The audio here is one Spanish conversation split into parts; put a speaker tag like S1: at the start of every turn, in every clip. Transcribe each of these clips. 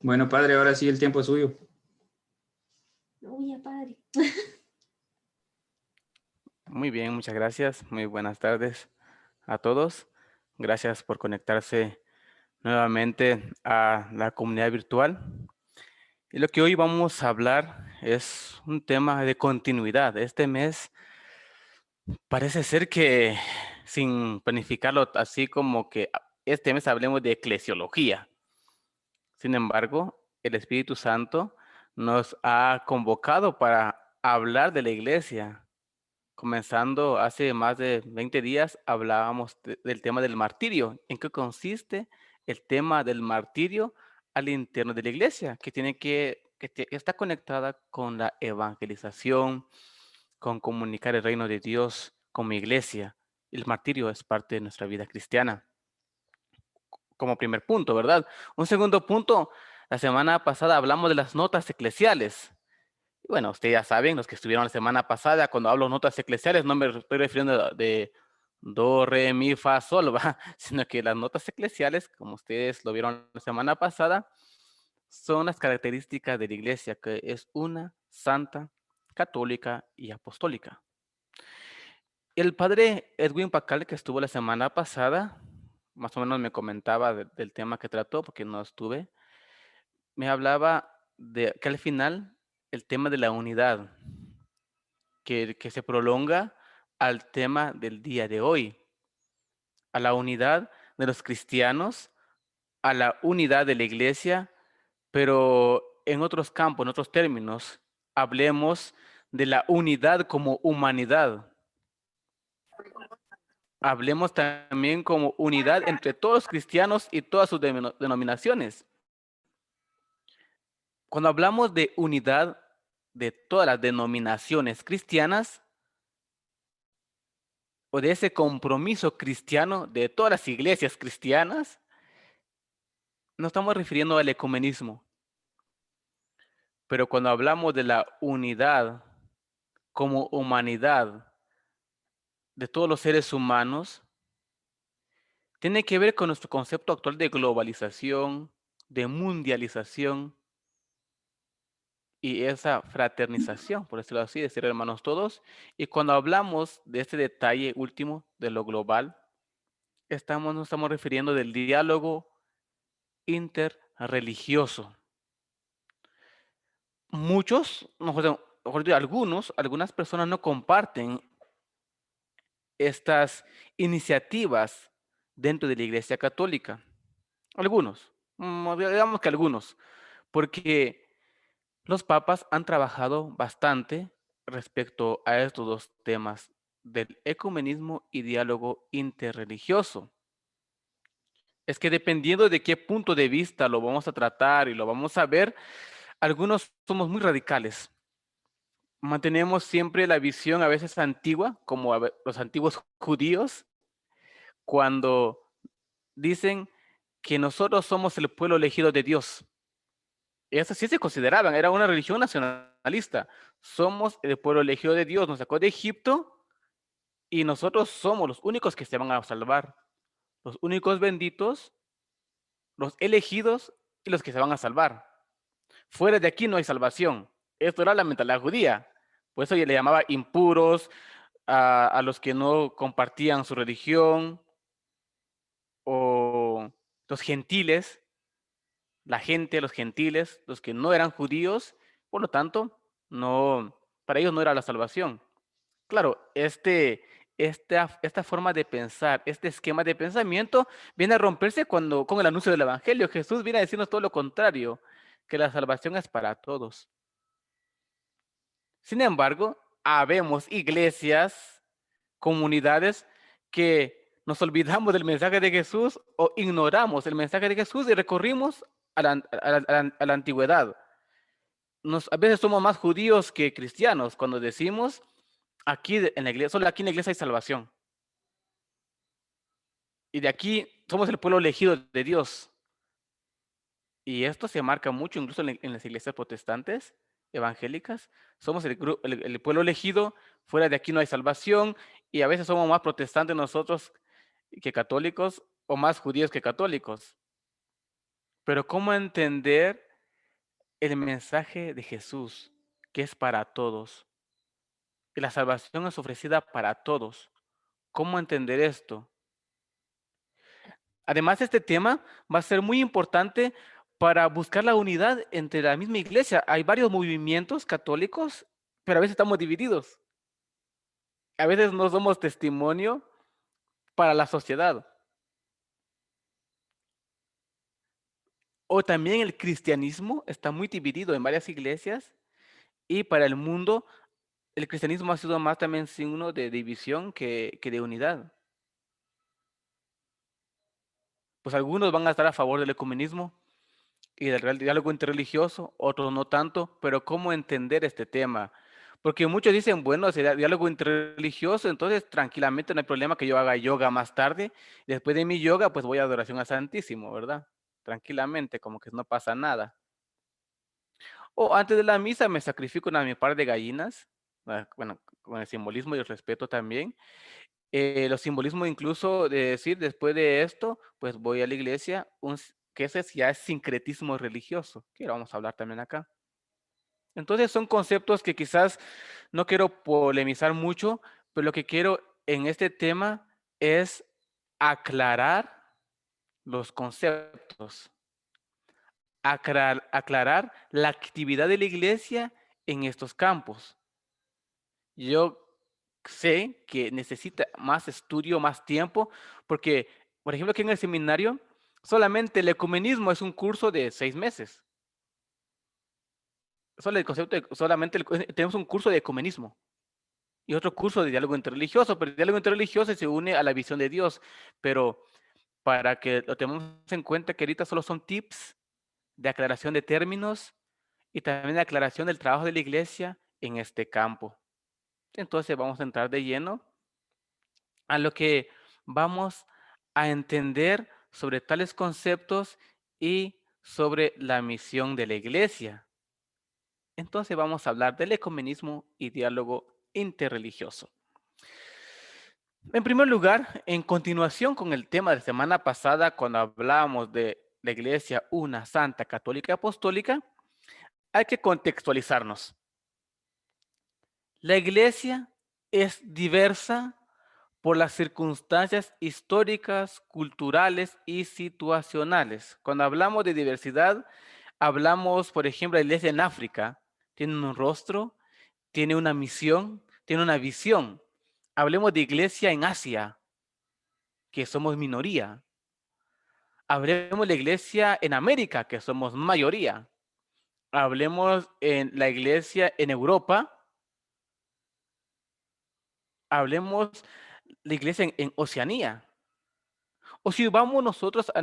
S1: Bueno, padre, ahora sí el tiempo es suyo.
S2: Uy, ya, padre.
S3: Muy bien, muchas gracias. Muy buenas tardes a todos. Gracias por conectarse nuevamente a la comunidad virtual. Y lo que hoy vamos a hablar es un tema de continuidad. Este mes parece ser que sin planificarlo así como que este mes hablemos de eclesiología. Sin embargo, el Espíritu Santo nos ha convocado para hablar de la iglesia. Comenzando hace más de 20 días, hablábamos del tema del martirio. ¿En qué consiste el tema del martirio al interno de la iglesia? Que tiene que está conectada con la evangelización, con comunicar el reino de Dios como iglesia. El martirio es parte de nuestra vida cristiana, como primer punto, ¿verdad? Un segundo punto, la semana pasada hablamos de las notas eclesiales. Y bueno, ustedes ya saben, los que estuvieron la semana pasada, cuando hablo notas eclesiales, no me estoy refiriendo de do, re, mi, fa, sol, ¿va? Sino que las notas eclesiales, como ustedes lo vieron la semana pasada, son las características de la iglesia, que es una, santa, católica y apostólica. El padre Edwin Pacal, que estuvo la semana pasada, más o menos me comentaba del tema que trató, porque no estuve, me hablaba de que al final el tema de la unidad, que se prolonga al tema del día de hoy, a la unidad de los cristianos, a la unidad de la iglesia, pero en otros campos, en otros términos, hablemos de la unidad como humanidad. Hablemos también como unidad entre todos los cristianos y todas sus denominaciones. Cuando hablamos de unidad de todas las denominaciones cristianas, o de ese compromiso cristiano de todas las iglesias cristianas, nos estamos refiriendo al ecumenismo. Pero cuando hablamos de la unidad como humanidad de todos los seres humanos, tiene que ver con nuestro concepto actual de globalización, de mundialización y esa fraternización, por decirlo así, de ser hermanos todos. Y cuando hablamos de este detalle último de lo global, nos estamos refiriendo del diálogo interreligioso. Muchos, mejor dicho, algunas personas no comparten estas iniciativas dentro de la Iglesia Católica. Algunos, digamos que algunos, porque los papas han trabajado bastante respecto a estos dos temas del ecumenismo y diálogo interreligioso. Es que dependiendo de qué punto de vista lo vamos a tratar y lo vamos a ver, algunos somos muy radicales. Mantenemos siempre la visión a veces antigua, como los antiguos judíos, cuando dicen que nosotros somos el pueblo elegido de Dios. Eso sí se consideraban, era una religión nacionalista. Somos el pueblo elegido de Dios, nos sacó de Egipto y nosotros somos los únicos que se van a salvar. Los únicos benditos, los elegidos y los que se van a salvar. Fuera de aquí no hay salvación. Esto era la mentalidad judía. Por eso le llamaba impuros a los que no compartían su religión, o los gentiles, la gente, los gentiles, los que no eran judíos, por lo tanto, no, para ellos no era la salvación. Claro, esta forma de pensar, este esquema de pensamiento viene a romperse con el anuncio del Evangelio. Jesús viene a decirnos todo lo contrario, que la salvación es para todos. Sin embargo, habemos iglesias, comunidades que nos olvidamos del mensaje de Jesús o ignoramos el mensaje de Jesús y recorrimos a la antigüedad. A veces somos más judíos que cristianos cuando decimos aquí en la iglesia, solo aquí en la iglesia hay salvación. Y de aquí somos el pueblo elegido de Dios. Y esto se marca mucho incluso en las iglesias protestantes, evangélicas. Somos el pueblo elegido, fuera de aquí no hay salvación, y a veces somos más protestantes nosotros que católicos, o más judíos que católicos. Pero ¿cómo entender el mensaje de Jesús, que es para todos, y la salvación es ofrecida para todos. ¿Cómo entender esto? Además, este tema va a ser muy importante para buscar la unidad entre la misma iglesia. Hay varios movimientos católicos, pero a veces estamos divididos. A veces no somos testimonio para la sociedad. O también el cristianismo está muy dividido en varias iglesias y para el mundo el cristianismo ha sido más también signo de división que de unidad. Pues algunos van a estar a favor del ecumenismo y del diálogo interreligioso, otros no tanto, pero ¿cómo entender este tema? Porque muchos dicen, bueno, si diálogo interreligioso, entonces tranquilamente no hay problema que yo haga yoga más tarde, y después de mi yoga pues voy a adoración al Santísimo, ¿verdad? Tranquilamente, como que no pasa nada. O antes de la misa me sacrifico una mi par de gallinas, bueno, con el simbolismo y el respeto también. Los simbolismos incluso de decir, después de esto, pues voy a la iglesia, que ese ya es sincretismo religioso, que lo vamos a hablar también acá. Entonces son conceptos que quizás no quiero polemizar mucho, pero lo que quiero en este tema es aclarar los conceptos, aclarar la actividad de la iglesia en estos campos. Yo sé que necesita más estudio, más tiempo, porque, por ejemplo, aquí en el seminario, solamente el ecumenismo es un curso de 6 meses. Solo el concepto solamente tenemos un curso de ecumenismo y otro curso de diálogo interreligioso, pero el diálogo interreligioso se une a la visión de Dios. Pero para que lo tengamos en cuenta que ahorita solo son tips de aclaración de términos y también de aclaración del trabajo de la iglesia en este campo. Entonces vamos a entrar de lleno a lo que vamos a entender sobre tales conceptos y sobre la misión de la iglesia. Entonces vamos a hablar del ecumenismo y diálogo interreligioso. En primer lugar, en continuación con el tema de la semana pasada, cuando hablábamos de la iglesia una, santa, católica y apostólica, hay que contextualizarnos. La iglesia es diversa por las circunstancias históricas, culturales y situacionales. Cuando hablamos de diversidad, hablamos, por ejemplo, de la iglesia en África. Tiene un rostro, tiene una misión, tiene una visión. Hablemos de iglesia en Asia, que somos minoría. Hablemos de la iglesia en América, que somos mayoría. Hablemos en la iglesia en Europa. Hablemos la iglesia en Oceanía. O si vamos nosotros a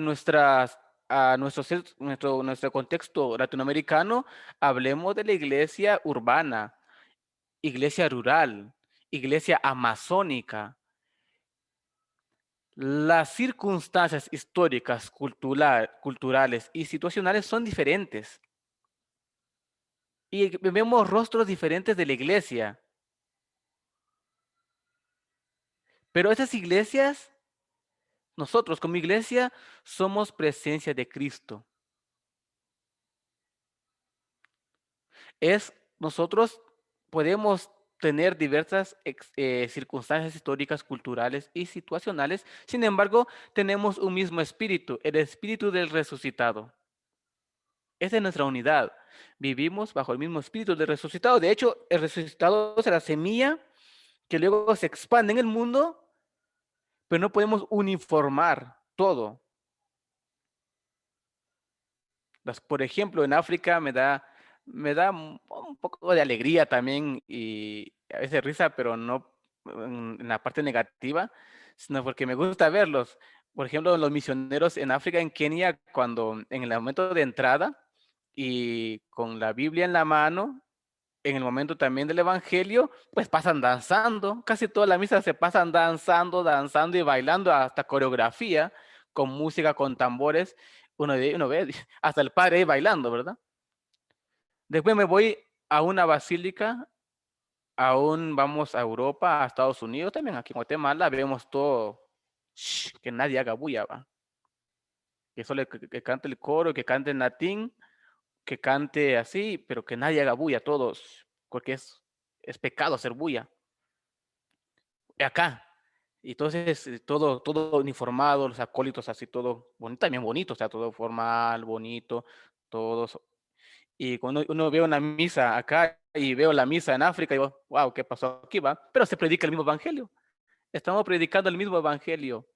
S3: nuestro contexto latinoamericano, hablemos de la iglesia urbana, iglesia rural, iglesia amazónica. Las circunstancias históricas, culturales y situacionales son diferentes. Y vemos rostros diferentes de la iglesia. Pero esas iglesias, nosotros como iglesia, somos presencia de Cristo. Nosotros podemos tener diversas circunstancias históricas, culturales y situacionales. Sin embargo, tenemos un mismo espíritu, el espíritu del resucitado. Esa es nuestra unidad. Vivimos bajo el mismo espíritu del resucitado. De hecho, el resucitado es la semilla que luego se expande en el mundo, pero no podemos uniformar todo. Por ejemplo, en África me da un poco de alegría también y a veces risa, pero no en la parte negativa, sino porque me gusta verlos. Por ejemplo, los misioneros en África, en Kenia, cuando en el momento de entrada y con la Biblia en la mano, en el momento también del Evangelio, pues pasan danzando. Casi toda la misa se pasan danzando, danzando y bailando, hasta coreografía, con música, con tambores. Uno ve hasta el padre ahí bailando, ¿verdad? Después me voy a una basílica, aún vamos a Europa, a Estados Unidos, también aquí en Guatemala, vemos todo, que nadie haga bulla, ¿va? Que solo que cante el coro, que cante en latín, que cante así, pero que nadie haga bulla, todos, porque es pecado hacer bulla. Acá. Y entonces todo uniformado, los acólitos así, todo bonito, también bonito, o sea, todo formal, bonito, todos. Y cuando uno ve una misa acá y veo la misa en África, digo, wow, ¿qué pasó aquí, va? Pero se predica el mismo evangelio. Estamos predicando el mismo evangelio.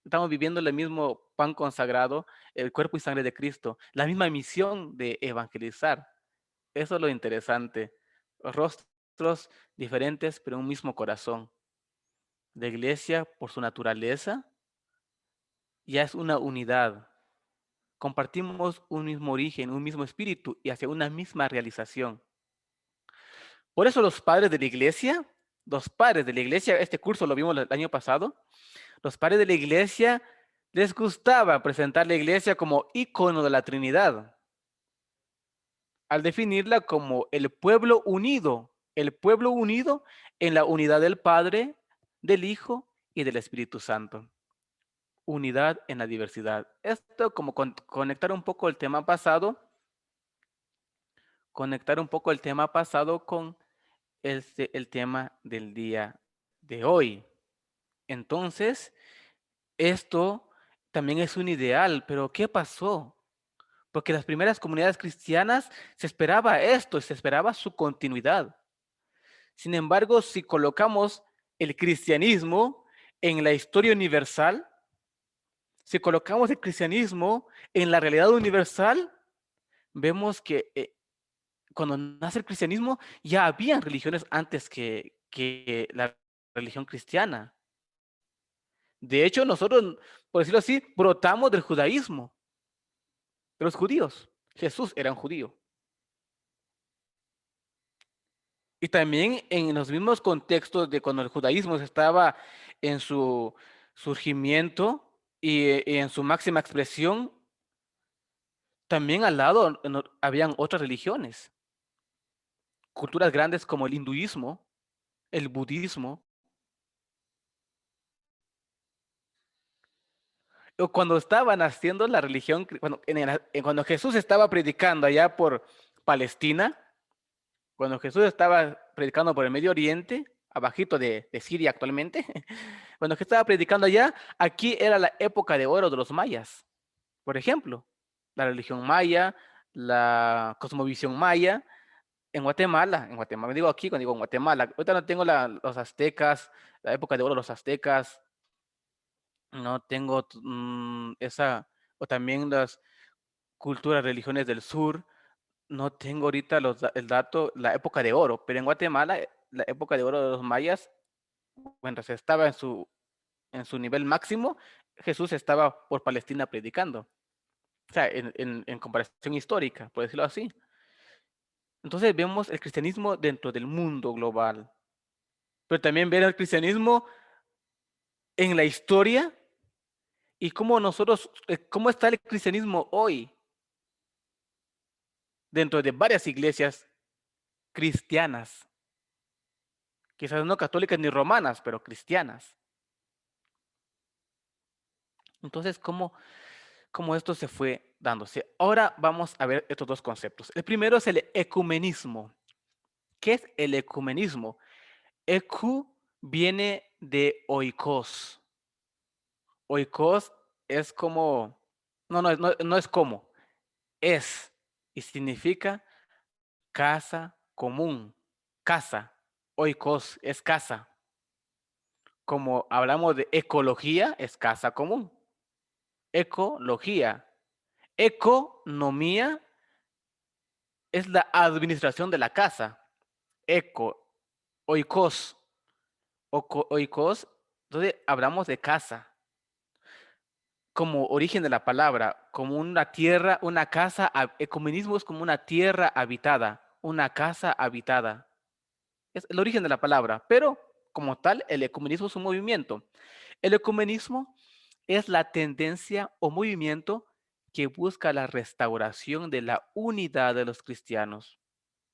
S3: Estamos viviendo el mismo pan consagrado, el cuerpo y sangre de Cristo, la misma misión de evangelizar. Eso es lo interesante. Rostros diferentes, pero un mismo corazón. La iglesia, por su naturaleza, ya es una unidad. Compartimos un mismo origen, un mismo espíritu y hacia una misma realización. Por eso los padres de la iglesia, este curso lo vimos el año pasado, los padres de la iglesia les gustaba presentar la iglesia como ícono de la Trinidad, al definirla como el pueblo unido en la unidad del Padre, del Hijo y del Espíritu Santo. Unidad en la diversidad. Esto como conectar un poco el tema pasado, con el tema del día de hoy. Entonces, esto también es un ideal, pero ¿qué pasó? Porque las primeras comunidades cristianas se esperaba esto, se esperaba su continuidad. Sin embargo, si colocamos el cristianismo en la historia universal, si colocamos el cristianismo en la realidad universal, vemos que cuando nace el cristianismo ya habían religiones antes que la religión cristiana. De hecho, nosotros, por decirlo así, brotamos del judaísmo, de los judíos. Jesús era un judío. Y también en los mismos contextos de cuando el judaísmo estaba en su surgimiento y en su máxima expresión, también al lado habían otras religiones, culturas grandes como el hinduismo, el budismo. O cuando estaban haciendo la religión, cuando Jesús estaba predicando allá por Palestina, cuando Jesús estaba predicando por el Medio Oriente, abajito de Siria actualmente, cuando Jesús estaba predicando allá, aquí era la época de oro de los mayas. Por ejemplo, la religión maya, la cosmovisión maya, en Guatemala, digo aquí, cuando digo en Guatemala, ahorita no tengo los aztecas, la época de oro de los aztecas, no tengo esa, o también las culturas, religiones del sur, no tengo ahorita el dato, la época de oro, pero en Guatemala, la época de oro de los mayas, mientras estaba en su nivel máximo, Jesús estaba por Palestina predicando. O sea, en comparación histórica, por decirlo así. Entonces vemos el cristianismo dentro del mundo global, pero también ver el cristianismo en la historia y cómo está el cristianismo hoy dentro de varias iglesias cristianas, quizás no católicas ni romanas, pero cristianas. Entonces, ¿cómo esto se fue dándose? Ahora vamos a ver estos dos conceptos. El primero es el ecumenismo. ¿Qué es el ecumenismo? Ecu viene de oikos. Oikos es como, no es como, es y significa casa común, casa. Oikos es casa. Como hablamos de ecología, es casa común. Ecología. Economía es la administración de la casa. Eco, oikos, oikos, entonces hablamos de casa como origen de la palabra, como una tierra, una casa. Ecumenismo es como una tierra habitada, una casa habitada. Es el origen de la palabra, pero como tal, el ecumenismo es un movimiento. El ecumenismo es la tendencia o movimiento que busca la restauración de la unidad de los cristianos.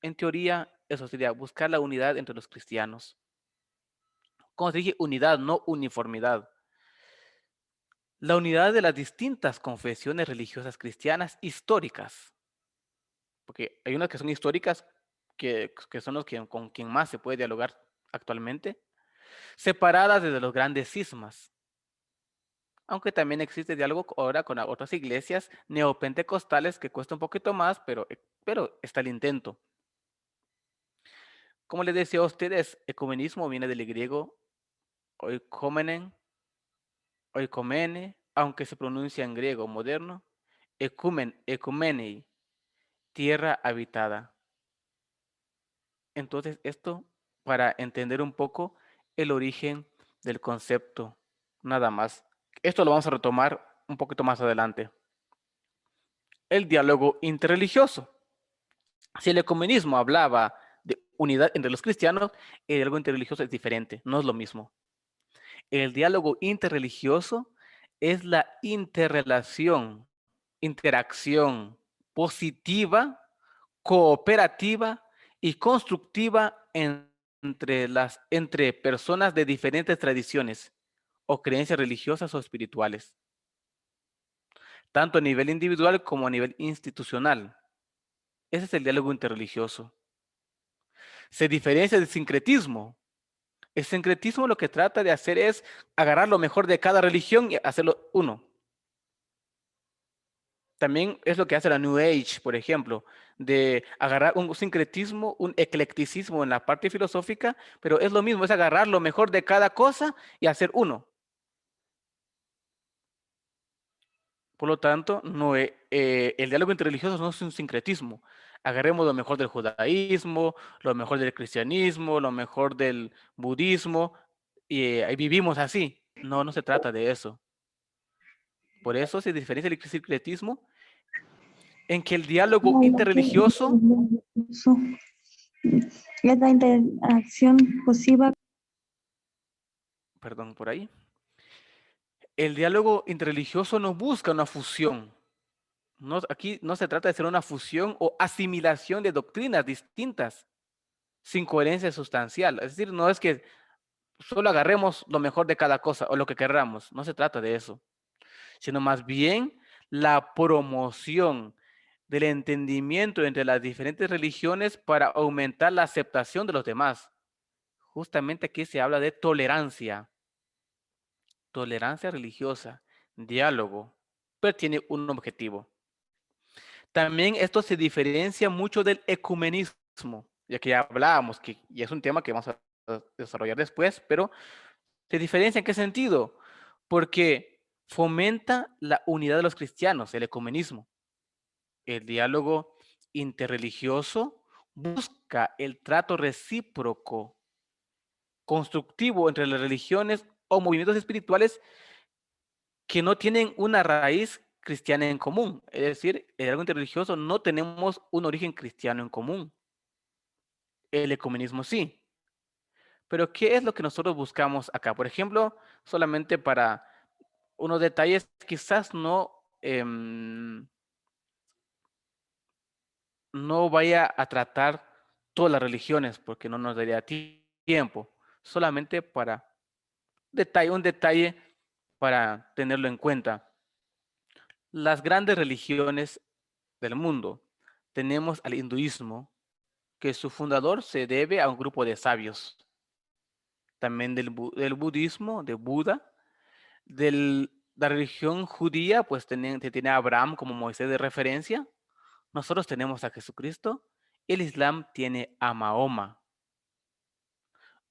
S3: En teoría, eso sería buscar la unidad entre los cristianos. Como se dije, unidad, no uniformidad. La unidad de las distintas confesiones religiosas cristianas históricas. porque hay unas que son históricas, que son los que con quien más se puede dialogar actualmente, separadas desde los grandes cismas. Aunque también existe diálogo ahora con otras iglesias neopentecostales que cuesta un poquito más, pero está el intento. Como les decía a ustedes, ecumenismo viene del griego oikomenen, oikomene, aunque se pronuncia en griego moderno, ecumenei, tierra habitada. Entonces, esto para entender un poco el origen del concepto, nada más. Esto lo vamos a retomar un poquito más adelante. El diálogo interreligioso. Si el ecumenismo hablaba de unidad entre los cristianos, el diálogo interreligioso es diferente, no es lo mismo. El diálogo interreligioso es la interacción positiva, cooperativa y constructiva entre personas de diferentes tradiciones o creencias religiosas o espirituales, tanto a nivel individual como a nivel institucional. Ese es el diálogo interreligioso. Se diferencia del sincretismo. El sincretismo lo que trata de hacer es agarrar lo mejor de cada religión y hacerlo uno. También es lo que hace la New Age, por ejemplo, de agarrar un sincretismo, un eclecticismo en la parte filosófica, pero es lo mismo, es agarrar lo mejor de cada cosa y hacer uno. Por lo tanto, el diálogo interreligioso no es un sincretismo. Agarremos lo mejor del judaísmo, lo mejor del cristianismo, lo mejor del budismo, y ahí vivimos así. No, no se trata de eso. Por eso se diferencia el sincretismo en que el diálogo interreligioso,
S4: Es la interacción posible.
S3: perdón por ahí, el diálogo interreligioso no busca una fusión. Aquí no se trata de hacer una fusión o asimilación de doctrinas distintas sin coherencia sustancial. Es decir, no es que solo agarremos lo mejor de cada cosa o lo que querramos. No se trata de eso, sino más bien la promoción del entendimiento entre las diferentes religiones para aumentar la aceptación de los demás. Justamente aquí se habla de tolerancia religiosa, diálogo, pero tiene un objetivo. También esto se diferencia mucho del ecumenismo, ya que ya hablábamos, y es un tema que vamos a desarrollar después, pero ¿se diferencia en qué sentido? Porque fomenta la unidad de los cristianos, el ecumenismo. El diálogo interreligioso busca el trato recíproco, constructivo entre las religiones o movimientos espirituales que no tienen una raíz cristiana en común. Es decir, el diálogo interreligioso no tenemos un origen cristiano en común. El ecumenismo sí. Pero ¿qué es lo que nosotros buscamos acá? Por ejemplo, solamente para unos detalles, quizás no vaya a tratar todas las religiones porque no nos daría tiempo. Solamente para un detalle para tenerlo en cuenta. Las grandes religiones del mundo. Tenemos al hinduismo, que su fundador se debe a un grupo de sabios. También del budismo, de Buda. De la religión judía, pues se tiene a Abraham como Moisés de referencia. Nosotros tenemos a Jesucristo. El Islam tiene a Mahoma.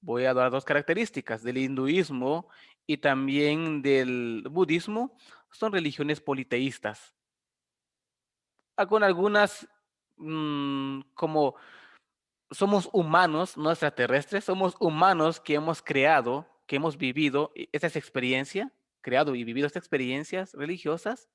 S3: Voy a dar dos características del hinduismo y también del budismo. Son religiones politeístas. Con algunas, como somos humanos, no extraterrestres, somos humanos que hemos creado, que hemos vivido esa experiencia, creado y vivido estas experiencias religiosas.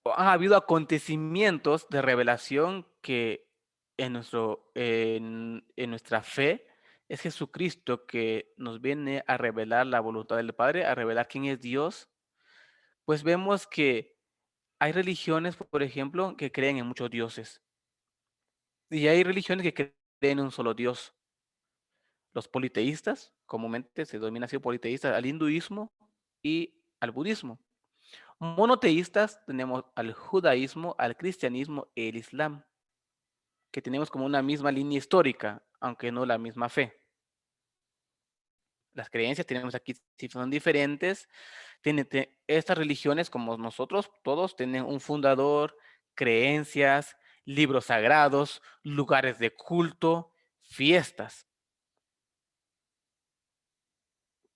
S3: Ha habido acontecimientos de revelación que en nuestra fe es Jesucristo que nos viene a revelar la voluntad del Padre, a revelar quién es Dios. Pues vemos que hay religiones, por ejemplo, que creen en muchos dioses. Y hay religiones que creen en un solo Dios. Los politeístas, comúnmente se denomina así politeístas al hinduismo y al budismo. Monoteístas tenemos al judaísmo, al cristianismo y el islam, que tenemos como una misma línea histórica, aunque no la misma fe. Las creencias tenemos aquí, si son diferentes, estas religiones, como nosotros, todos tienen un fundador, creencias, libros sagrados, lugares de culto, fiestas.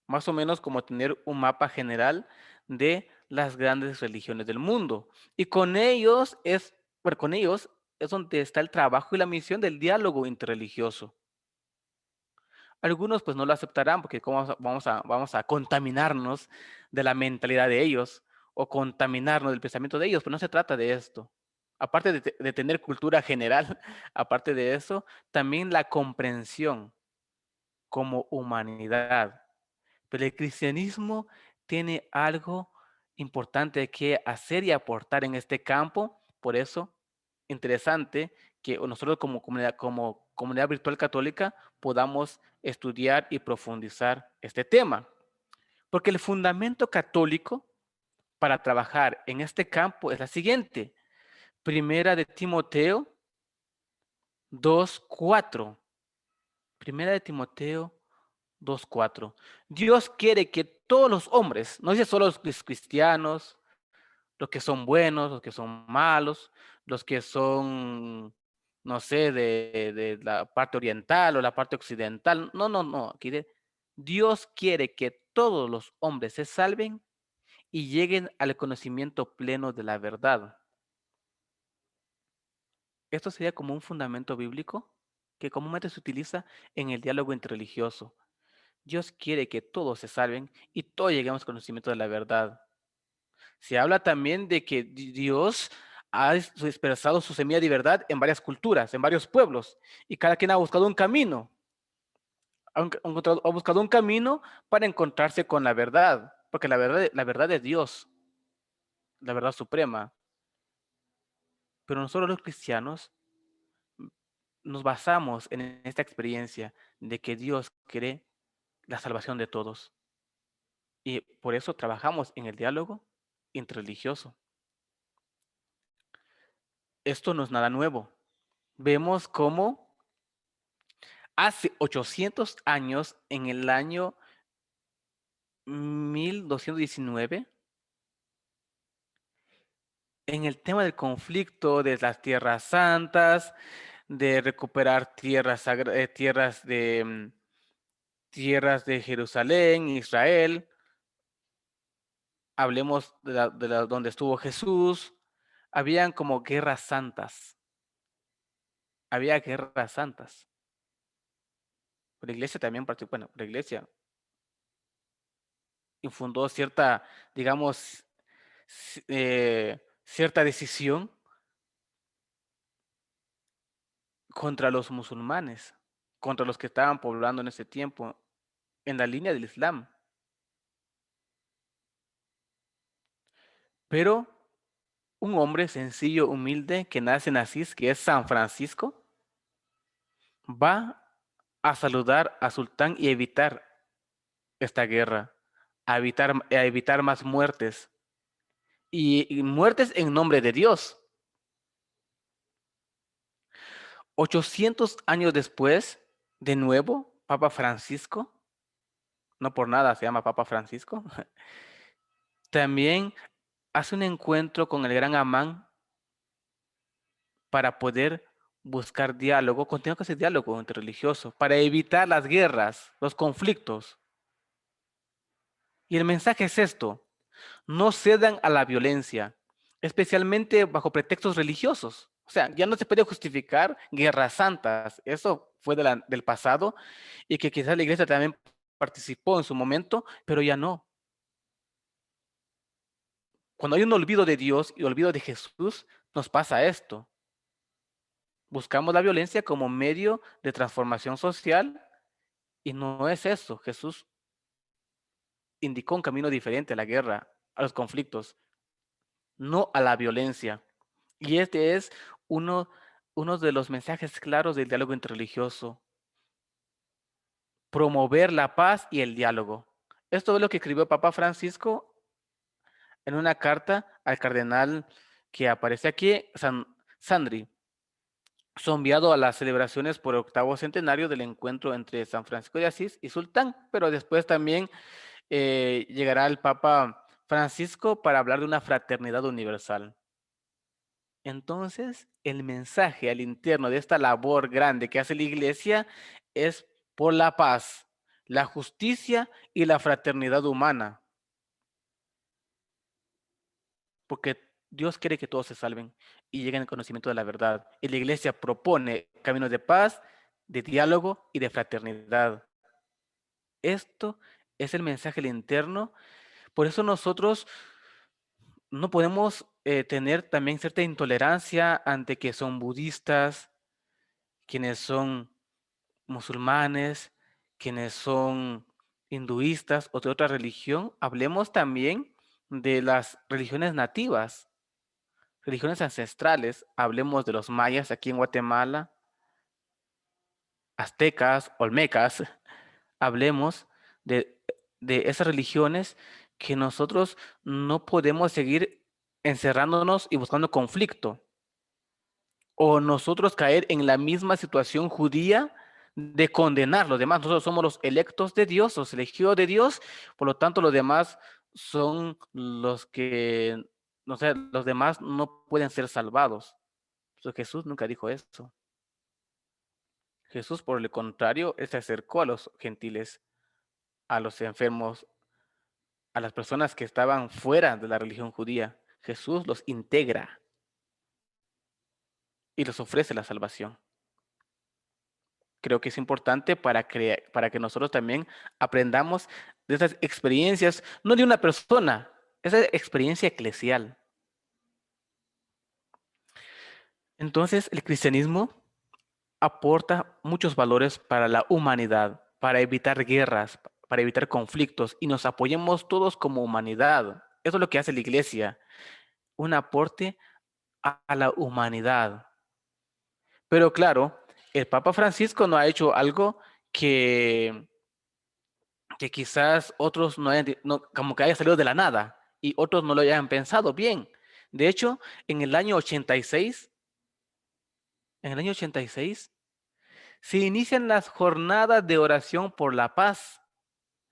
S3: Más o menos como tener un mapa general de las grandes religiones del mundo. Y con ellos es donde está el trabajo y la misión del diálogo interreligioso. Algunos pues no lo aceptarán porque ¿cómo vamos a contaminarnos de la mentalidad de ellos o contaminarnos del pensamiento de ellos? Pero no se trata de esto. Aparte de tener cultura general, aparte de eso, también la comprensión como humanidad. Pero el cristianismo tiene algo importante que hacer y aportar en este campo. Por eso, interesante que nosotros como comunidad virtual católica podamos estudiar y profundizar este tema. Porque el fundamento católico para trabajar en este campo es la siguiente. Primera de Timoteo 2:4. Primera de Timoteo 2:4. Dios quiere que todos los hombres, no dice solo los cristianos, los que son buenos, los que son malos, los que son, no sé, de la parte oriental o la parte occidental. No, no, no. Aquí Dios quiere que todos los hombres se salven y lleguen al conocimiento pleno de la verdad. Esto sería como un fundamento bíblico que comúnmente se utiliza en el diálogo interreligioso. Dios quiere que todos se salven y todos lleguemos al conocimiento de la verdad. Se habla también de que Dios ha expresado su semilla de verdad en varias culturas, en varios pueblos, y cada quien ha buscado un camino, ha buscado un camino para encontrarse con la verdad, porque la verdad es Dios, la verdad suprema. Pero nosotros los cristianos nos basamos en esta experiencia de que Dios quiere la salvación de todos. Y por eso trabajamos en el diálogo interreligioso. Esto no es nada nuevo. Vemos cómo hace 800 años, en el año 1219, en el tema del conflicto de las tierras santas, de recuperar tierras de Jerusalén, Israel, hablemos de donde estuvo Jesús, habían como guerras santas. Había guerras santas. La iglesia también participó, bueno, la iglesia infundó cierta, digamos, cierta decisión contra los musulmanes, contra los que estaban poblando en ese tiempo, en la línea del Islam. Pero un hombre sencillo, humilde, que nace en Asís, que es San Francisco, va a saludar a Sultán y evitar esta guerra, a evitar más muertes, y muertes en nombre de Dios. 800 años después, de nuevo, Papa Francisco, no por nada se llama Papa Francisco, también hace un encuentro con el gran Amán para poder buscar diálogo, continuar con ese diálogo interreligioso, para evitar las guerras, los conflictos. Y el mensaje es esto: no cedan a la violencia, especialmente bajo pretextos religiosos. O sea, ya no se puede justificar guerras santas. Eso fue del pasado y que quizás la iglesia también participó en su momento, pero ya no. Cuando hay un olvido de Dios y olvido de Jesús, nos pasa esto. Buscamos la violencia como medio de transformación social y no es eso. Jesús indicó un camino diferente a la guerra, a los conflictos, no a la violencia. Y este es uno de los mensajes claros del diálogo interreligioso: promover la paz y el diálogo. Esto es lo que escribió Papa Francisco en una carta al cardenal que aparece aquí, Sandri. Son enviado a las celebraciones por el 8º centenario del encuentro entre San Francisco de Asís y Sultán, pero después también llegará el Papa Francisco para hablar de una fraternidad universal. Entonces, el mensaje al interno de esta labor grande que hace la Iglesia es por la paz, la justicia y la fraternidad humana. Porque Dios quiere que todos se salven y lleguen al conocimiento de la verdad. Y la Iglesia propone caminos de paz, de diálogo y de fraternidad. Esto es el mensaje al interno. Por eso nosotros no podemos tener también cierta intolerancia ante que son budistas, quienes son musulmanes, quienes son hinduistas o de otra religión. Hablemos también de las religiones nativas, religiones ancestrales. Hablemos de los mayas aquí en Guatemala, aztecas, olmecas. Hablemos de, de esas religiones que nosotros no podemos seguir encerrándonos y buscando conflicto. O nosotros caer en la misma situación judía de condenar a los demás. Nosotros somos los electos de Dios, los elegidos de Dios, por lo tanto los demás son los que, no sé, los demás no pueden ser salvados. Pero Jesús nunca dijo eso. Jesús, por el contrario, él se acercó a los gentiles, a los enfermos, a las personas que estaban fuera de la religión judía. Jesús los integra y les ofrece la salvación. Creo que es importante para que nosotros también aprendamos de esas experiencias, no de una persona, esa experiencia eclesial. Entonces, el cristianismo aporta muchos valores para la humanidad, para evitar guerras, para evitar conflictos, y nos apoyemos todos como humanidad. Eso es lo que hace la Iglesia, un aporte a la humanidad. Pero claro, el Papa Francisco no ha hecho algo que quizás otros no hayan, como que haya salido de la nada y otros no lo hayan pensado bien. De hecho, en el año 86, se inician las jornadas de oración por la paz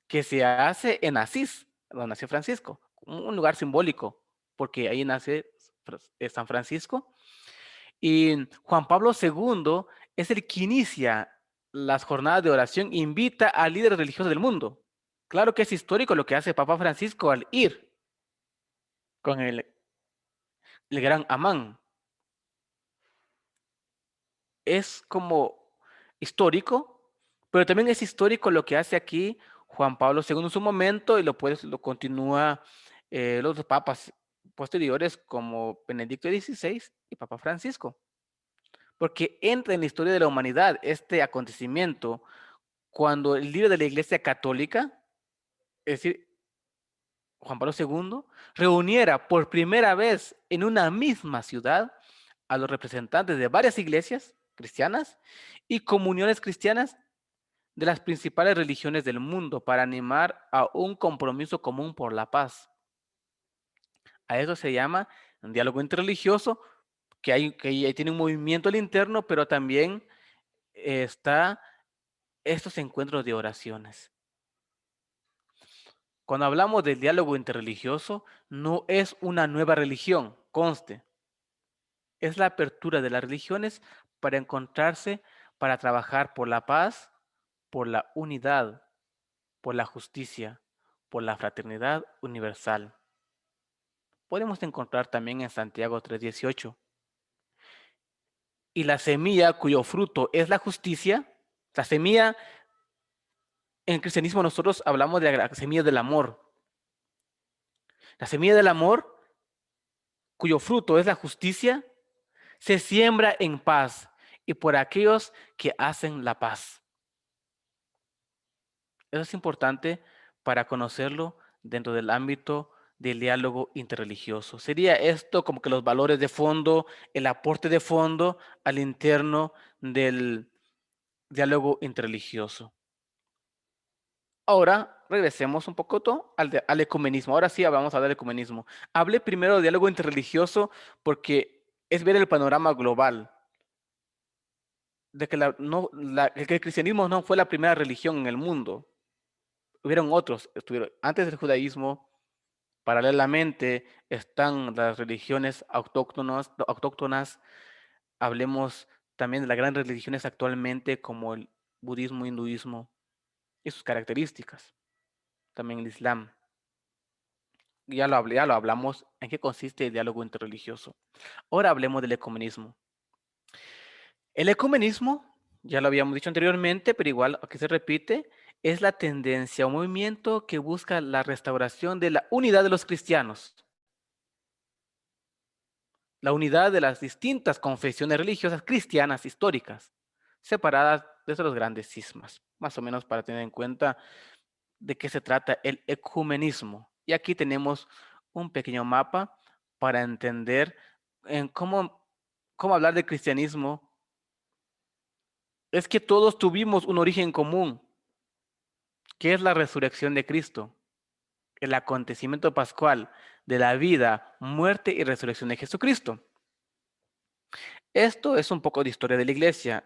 S3: que se hace en Asís, donde nació Francisco, un lugar simbólico, porque ahí nace San Francisco. Y Juan Pablo II es el que inicia las jornadas de oración, invita a líderes religiosos del mundo. Claro que es histórico lo que hace Papa Francisco al ir con el gran Amán. Es como histórico, pero también es histórico lo que hace aquí Juan Pablo II en su momento y lo continúa los papas posteriores como Benedicto XVI y Papa Francisco. Porque entra en la historia de la humanidad este acontecimiento cuando el líder de la Iglesia Católica, es decir, Juan Pablo II, reuniera por primera vez en una misma ciudad a los representantes de varias iglesias cristianas y comuniones cristianas de las principales religiones del mundo para animar a un compromiso común por la paz. A eso se llama un diálogo interreligioso, que ahí tiene un movimiento al interno, pero también está estos encuentros de oraciones. Cuando hablamos del diálogo interreligioso, no es una nueva religión, conste. Es la apertura de las religiones para encontrarse, para trabajar por la paz, por la unidad, por la justicia, por la fraternidad universal. Podemos encontrar también en Santiago 3:18. Y la semilla cuyo fruto es la justicia, la semilla, en el cristianismo nosotros hablamos de la semilla del amor. La semilla del amor, cuyo fruto es la justicia, se siembra en paz y por aquellos que hacen la paz. Eso es importante para conocerlo dentro del ámbito del diálogo interreligioso. Sería esto como que los valores de fondo, el aporte de fondo al interno del diálogo interreligioso. Ahora regresemos un poco al ecumenismo. Ahora sí vamos a hablar del ecumenismo. Hablé primero de diálogo interreligioso porque es ver el panorama global, de que, que el cristianismo no fue la primera religión en el mundo. Hubieron otros, estuvieron antes del judaísmo. Paralelamente están las religiones autóctonas. Hablemos también de las grandes religiones actualmente como el budismo, hinduismo y sus características. También el islam. Ya lo hablamos en qué consiste el diálogo interreligioso. Ahora hablemos del ecumenismo. El ecumenismo, ya lo habíamos dicho anteriormente, pero igual aquí se repite, es la tendencia o movimiento que busca la restauración de la unidad de los cristianos. La unidad de las distintas confesiones religiosas cristianas históricas, separadas desde los grandes cismas, más o menos para tener en cuenta de qué se trata el ecumenismo. Y aquí tenemos un pequeño mapa para entender en cómo hablar de cristianismo. Es que todos tuvimos un origen común, que es la resurrección de Cristo, el acontecimiento pascual de la vida, muerte y resurrección de Jesucristo. Esto es un poco de historia de la iglesia.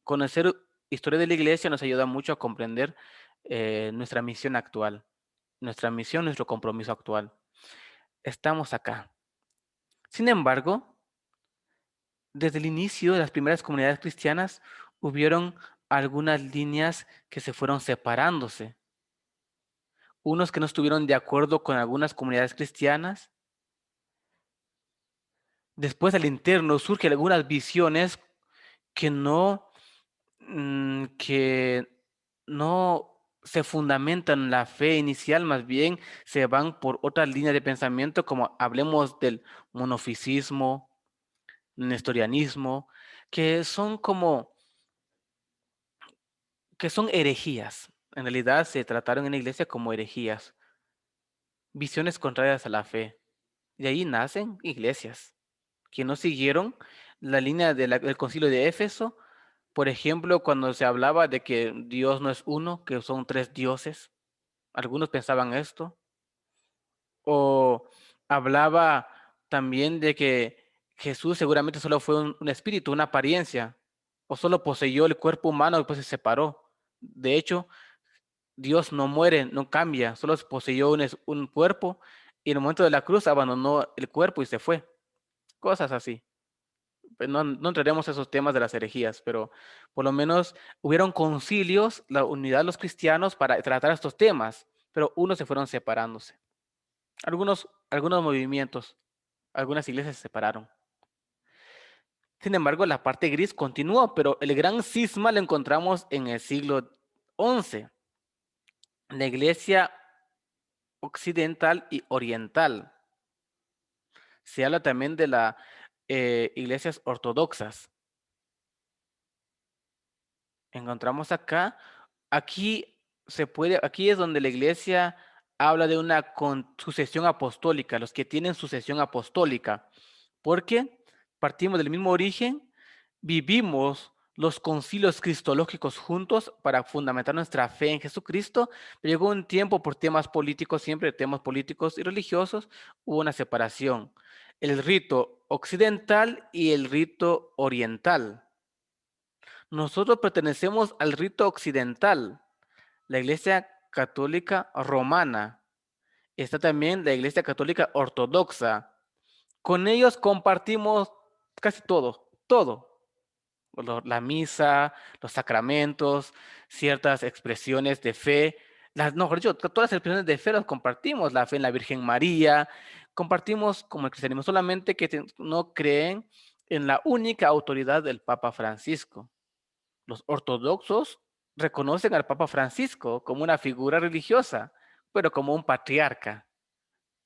S3: Conocer historia de la iglesia nos ayuda mucho a comprender nuestra misión actual, nuestro compromiso actual. Estamos acá. Sin embargo, desde el inicio de las primeras comunidades cristianas, hubieron algunas líneas que se fueron separándose. Unos que no estuvieron de acuerdo con algunas comunidades cristianas. Después al interno surgen algunas visiones que que no se fundamentan en la fe inicial, más bien se van por otras líneas de pensamiento, como hablemos del monofisismo, nestorianismo, que son que son herejías. En realidad se trataron en la iglesia como herejías, visiones contrarias a la fe. De ahí nacen iglesias que no siguieron la línea del concilio de Éfeso. Por ejemplo, cuando se hablaba de que Dios no es uno, que son tres dioses, algunos pensaban esto. O hablaba también de que Jesús seguramente solo fue un espíritu, una apariencia, o solo poseyó el cuerpo humano y después se separó. De hecho, Dios no muere, no cambia, solo poseyó un cuerpo y en el momento de la cruz abandonó el cuerpo y se fue. Cosas así. No entraremos a esos temas de las herejías, pero por lo menos hubieron concilios, la unidad de los cristianos para tratar estos temas, pero unos se fueron separándose. Algunos movimientos, algunas iglesias se separaron. Sin embargo, la parte gris continúa, pero el gran cisma lo encontramos en el siglo XI. La iglesia occidental y oriental. Se habla también de las iglesias ortodoxas. Encontramos aquí es donde la iglesia habla de una sucesión apostólica, los que tienen sucesión apostólica, porque partimos del mismo origen, vivimos los concilios cristológicos juntos para fundamentar nuestra fe en Jesucristo, pero llegó un tiempo por temas políticos, siempre temas políticos y religiosos, hubo una separación, el rito occidental y el rito oriental. Nosotros pertenecemos al rito occidental, la Iglesia Católica Romana. Está también la Iglesia Católica Ortodoxa. Con ellos compartimos casi todo. La misa, los sacramentos, ciertas expresiones de fe. Mejor dicho, todas las expresiones de fe las compartimos. La fe en la Virgen María. Compartimos como el cristianismo, solamente que no creen en la única autoridad del Papa Francisco. Los ortodoxos reconocen al Papa Francisco como una figura religiosa, pero como un patriarca.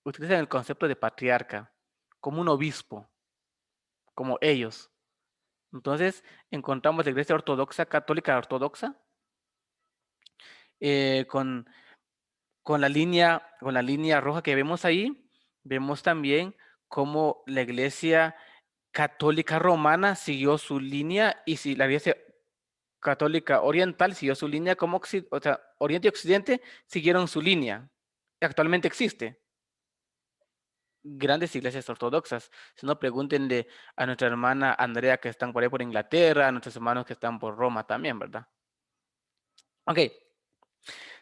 S3: Utilizan el concepto de patriarca, como un obispo, como ellos. Entonces, encontramos la iglesia ortodoxa, católica ortodoxa, con la línea roja que vemos ahí. Vemos también cómo la iglesia católica romana siguió su línea y si la iglesia católica oriental siguió su línea como Oriente y Occidente siguieron su línea. Actualmente existe grandes iglesias ortodoxas. Si no, pregúntenle a nuestra hermana Andrea que están por ahí por Inglaterra, a nuestros hermanos que están por Roma también, ¿verdad? Ok.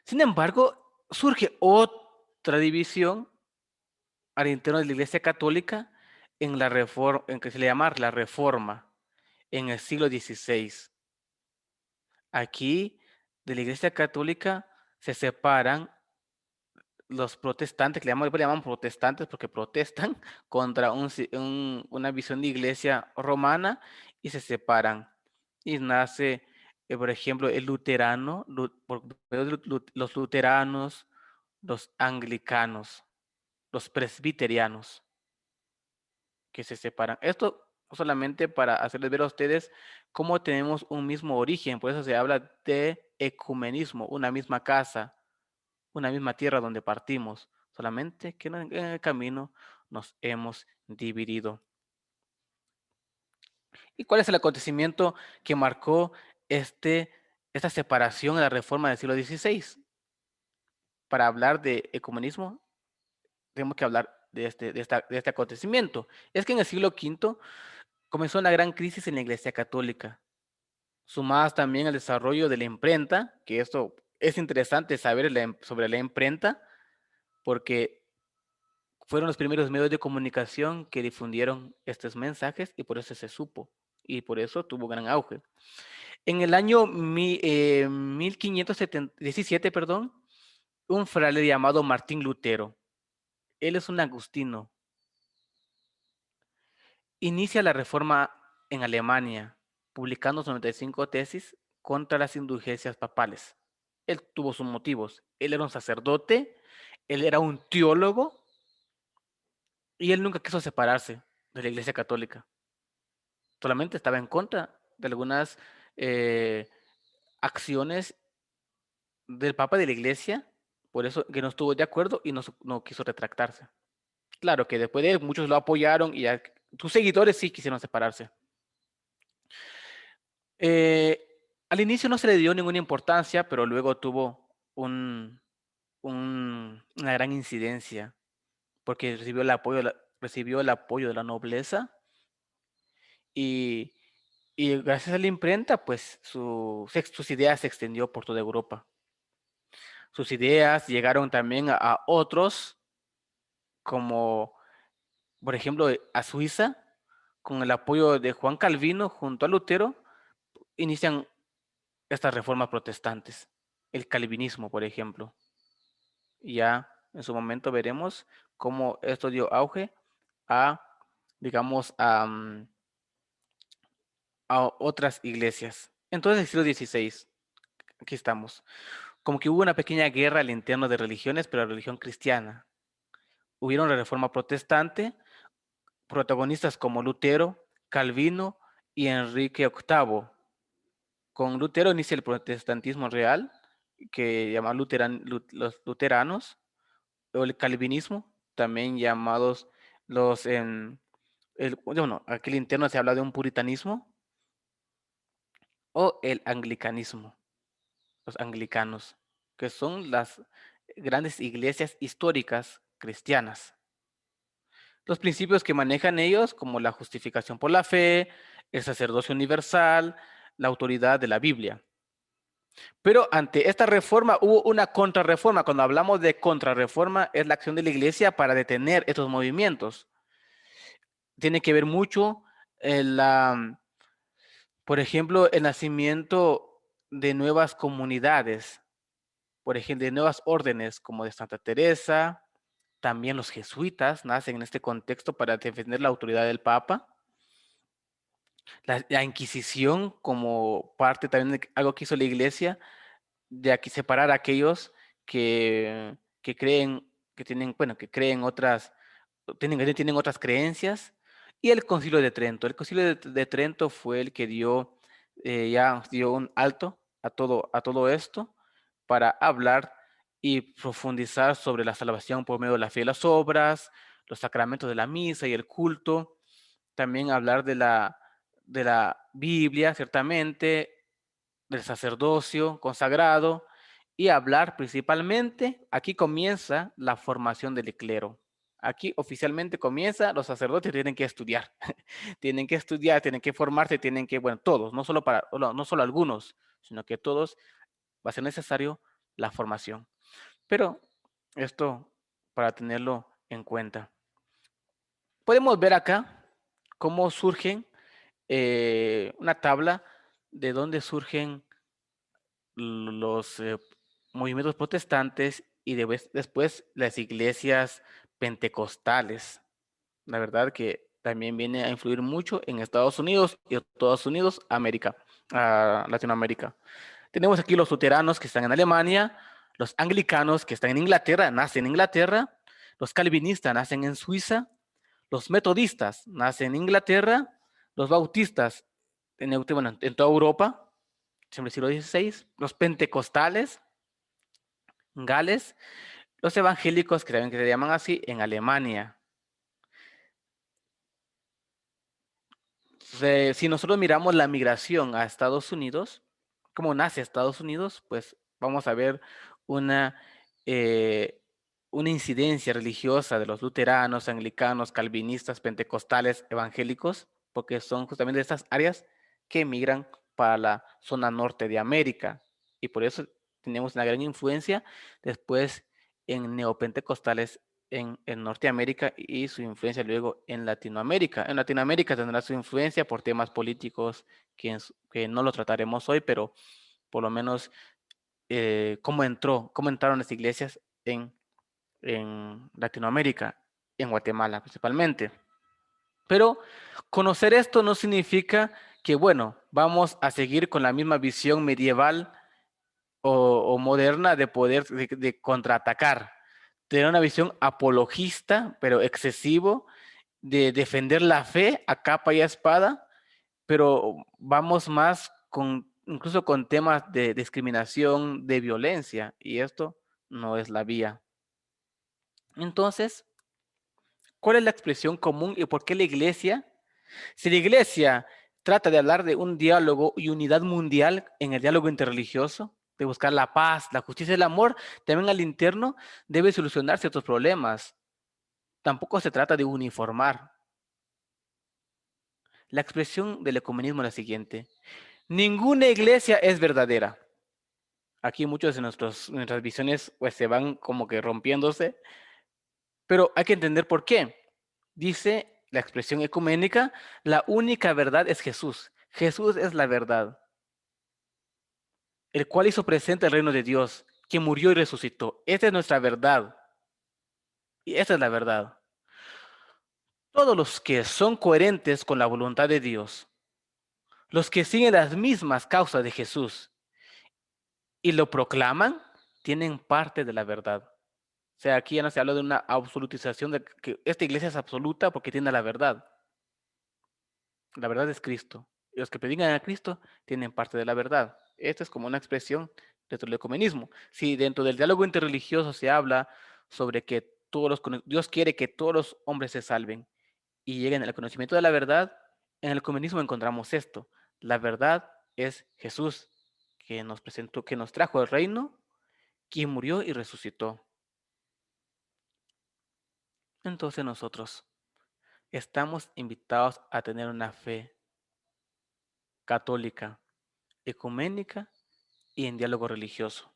S3: Sin embargo, surge otra división al interno de la Iglesia Católica en la reforma, en que se le llama la Reforma, en el siglo XVI. Aquí, de la Iglesia Católica, se separan los protestantes, que le llaman protestantes porque protestan contra una visión de iglesia romana y se separan. Y nace, por ejemplo, el luterano, por medio de los luteranos, los anglicanos, los presbiterianos, que se separan. Esto solamente para hacerles ver a ustedes cómo tenemos un mismo origen, por eso se habla de ecumenismo, una misma casa, una misma tierra donde partimos, solamente que en el camino nos hemos dividido. ¿Y cuál es el acontecimiento que marcó esta separación en la reforma del siglo XVI? Para hablar de ecumenismo, tenemos que hablar de este acontecimiento. Es que en el siglo V comenzó una gran crisis en la Iglesia Católica, sumadas también al desarrollo de la imprenta, que esto es interesante saber sobre la imprenta, porque fueron los primeros medios de comunicación que difundieron estos mensajes y por eso se supo y por eso tuvo gran auge. En el año 1517, perdón, un fraile llamado Martín Lutero, él es un agustino, inicia la reforma en Alemania, publicando 95 tesis contra las indulgencias papales. Él tuvo sus motivos. Él era un sacerdote, él era un teólogo y él nunca quiso separarse de la Iglesia Católica. Solamente estaba en contra de algunas acciones del Papa de la Iglesia, por eso que no estuvo de acuerdo y no quiso retractarse. Claro que después de él muchos lo apoyaron y sus seguidores sí quisieron separarse. Al inicio no se le dio ninguna importancia, pero luego tuvo una gran incidencia porque recibió el apoyo de la nobleza y, y gracias a la imprenta, pues sus ideas se extendió por toda Europa. Sus ideas llegaron también a otros, como por ejemplo a Suiza, con el apoyo de Juan Calvino junto a Lutero, inician estas reformas protestantes, el calvinismo, por ejemplo. Y ya en su momento veremos cómo esto dio auge a, digamos, a otras iglesias. Entonces, el siglo XVI, aquí estamos. Como que hubo una pequeña guerra al interno de religiones, pero la religión cristiana. Hubieron la reforma protestante, protagonistas como Lutero, Calvino y Enrique VIII. Con Lutero inicia el protestantismo real, que llaman los luteranos, o el calvinismo, también llamados bueno, aquí el interno se habla de un puritanismo, o el anglicanismo, los anglicanos, que son las grandes iglesias históricas cristianas. Los principios que manejan ellos, como la justificación por la fe, el sacerdocio universal, la autoridad de la Biblia. Pero ante esta reforma hubo una contrarreforma. Cuando hablamos de contrarreforma, es la acción de la iglesia para detener estos movimientos. Tiene que ver mucho por ejemplo, el nacimiento de nuevas comunidades, por ejemplo, de nuevas órdenes como de Santa Teresa. También los jesuitas nacen en este contexto para defender la autoridad del Papa. La Inquisición como parte también de algo que hizo la Iglesia, de aquí separar a aquellos que creen, que tienen, bueno, que creen tienen otras creencias. Y el Concilio de Trento. El Concilio de Trento fue el que ya dio un alto a todo esto para hablar y profundizar sobre la salvación por medio de la fe y las obras, los sacramentos de la misa y el culto. También hablar de la Biblia, ciertamente, del sacerdocio consagrado y hablar principalmente, aquí comienza la formación del clero. Aquí oficialmente comienza, los sacerdotes tienen que estudiar, tienen que estudiar, tienen que formarse, tienen que, bueno, todos, no solo algunos, sino que todos va a ser necesario la formación. Pero esto para tenerlo en cuenta. Podemos ver acá cómo surgen una tabla de dónde surgen los movimientos protestantes y después las iglesias pentecostales. La verdad que también viene a influir mucho en Estados Unidos y Estados Unidos, Latinoamérica. Tenemos aquí los luteranos que están en Alemania, los anglicanos que están en Inglaterra, nacen en Inglaterra, los calvinistas nacen en Suiza, los metodistas nacen en Inglaterra, los bautistas en toda Europa, siempre siglo XVI, los pentecostales, Gales, los evangélicos, que también que se llaman así, en Alemania. Si nosotros miramos la migración a Estados Unidos, cómo nace Estados Unidos, pues vamos a ver una, eh, una incidencia religiosa de los luteranos, anglicanos, calvinistas, pentecostales, evangélicos, porque son justamente estas áreas que emigran para la zona norte de América. Y por eso tenemos una gran influencia después en neopentecostales en Norteamérica y su influencia luego en Latinoamérica. En Latinoamérica tendrá su influencia por temas políticos que no lo trataremos hoy, pero por lo menos cómo entraron las iglesias en Latinoamérica, en Guatemala principalmente. Pero conocer esto no significa que, bueno, vamos a seguir con la misma visión medieval o moderna de poder de contraatacar. Tener una visión apologista, pero excesivo, de defender la fe a capa y a espada, pero vamos más incluso con temas de discriminación, de violencia, y esto no es la vía. Entonces, ¿cuál es la expresión común y por qué la iglesia? Si la iglesia trata de hablar de un diálogo y unidad mundial en el diálogo interreligioso, de buscar la paz, la justicia y el amor, también al interno debe solucionar ciertos problemas. Tampoco se trata de uniformar. La expresión del ecumenismo es la siguiente. Ninguna iglesia es verdadera. Aquí muchos de nuestras visiones pues, se van como que rompiéndose, pero hay que entender por qué. Dice la expresión ecuménica, la única verdad es Jesús. Jesús es la verdad, el cual hizo presente el reino de Dios, que murió y resucitó. Esta es nuestra verdad. Y esta es la verdad. Todos los que son coherentes con la voluntad de Dios, los que siguen las mismas causas de Jesús y lo proclaman, tienen parte de la verdad. O sea, aquí ya no se habla de una absolutización de que esta iglesia es absoluta porque tiene la verdad. La verdad es Cristo. Y los que predican a Cristo tienen parte de la verdad. Esta es como una expresión dentro del ecumenismo. Si dentro del diálogo interreligioso se habla sobre que Dios quiere que todos los hombres se salven y lleguen al conocimiento de la verdad, en el ecumenismo encontramos esto. La verdad es Jesús, que nos presentó, que nos trajo el reino, quien murió y resucitó. Entonces nosotros estamos invitados a tener una fe católica, ecuménica y en diálogo religioso,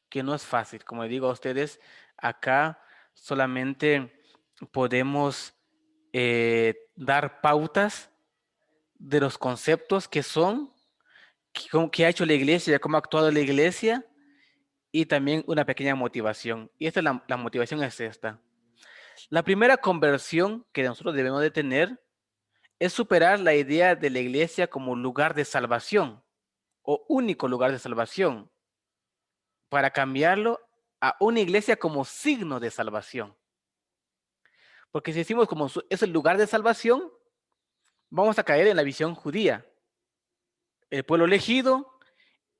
S3: que no es fácil. Como digo a ustedes, acá solamente podemos dar pautas de los conceptos que son, que ha hecho la iglesia, cómo ha actuado la iglesia y también una pequeña motivación. Y la motivación es esta. La primera conversión que nosotros debemos de tener es superar la idea de la iglesia como lugar de salvación o único lugar de salvación para cambiarlo a una iglesia como signo de salvación. Porque si decimos como es el lugar de salvación, vamos a caer en la visión judía. El pueblo elegido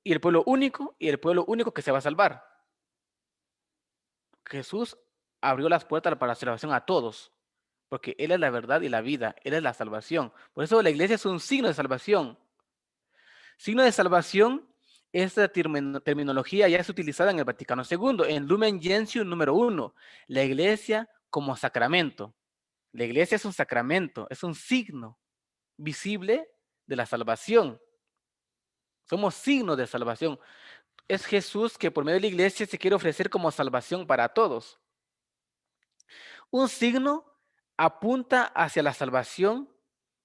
S3: y el pueblo único que se va a salvar. Jesús abrió las puertas para la salvación a todos, porque Él es la verdad y la vida, Él es la salvación. Por eso la iglesia es un signo de salvación. Signo de salvación esta terminología ya es utilizada en el Vaticano II, en Lumen Gentium número 1, la iglesia como sacramento. La iglesia es un sacramento, es un signo visible de la salvación. Somos signos de salvación. Es Jesús que por medio de la iglesia se quiere ofrecer como salvación para todos. Un signo apunta hacia la salvación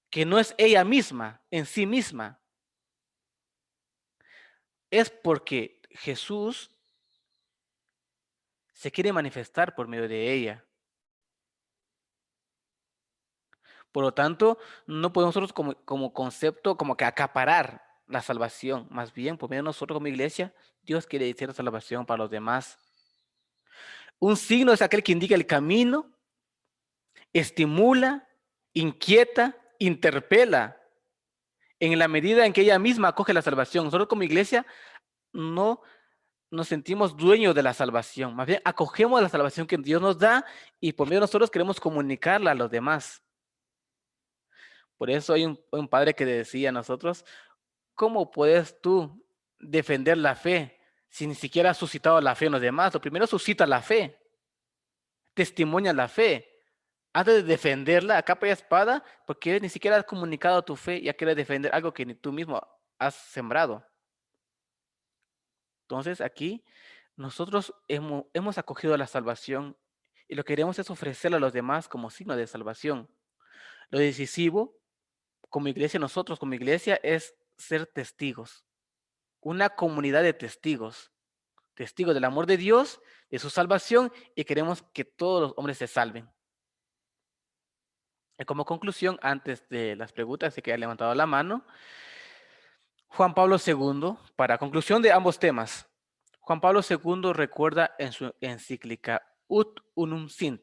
S3: que no es ella misma, en sí misma. Es porque Jesús se quiere manifestar por medio de ella. Por lo tanto, no podemos nosotros como concepto como que acaparar la salvación. Más bien, por medio de nosotros como iglesia, Dios quiere decir la salvación para los demás. Un signo es aquel que indica el camino, estimula, inquieta, interpela, en la medida en que ella misma acoge la salvación. Nosotros como iglesia no nos sentimos dueños de la salvación, más bien acogemos la salvación que Dios nos da y por medio de nosotros queremos comunicarla a los demás. Por eso hay un padre que decía a nosotros, ¿cómo puedes tú defender la fe si ni siquiera has suscitado la fe en los demás? Lo primero suscita la fe, testimonia la fe. Antes de defenderla a capa y espada, porque ni siquiera has comunicado tu fe, ya quieres defender algo que ni tú mismo has sembrado. Entonces aquí nosotros hemos acogido la salvación y lo que queremos es ofrecerla a los demás como signo de salvación. Lo decisivo como iglesia, nosotros como iglesia, es ser testigos. Una comunidad de testigos. Testigos del amor de Dios, de su salvación y queremos que todos los hombres se salven. Y como conclusión, antes de las preguntas, sé que ha levantado la mano, Juan Pablo II, para conclusión de ambos temas, Juan Pablo II recuerda en su encíclica Ut Unum Sint,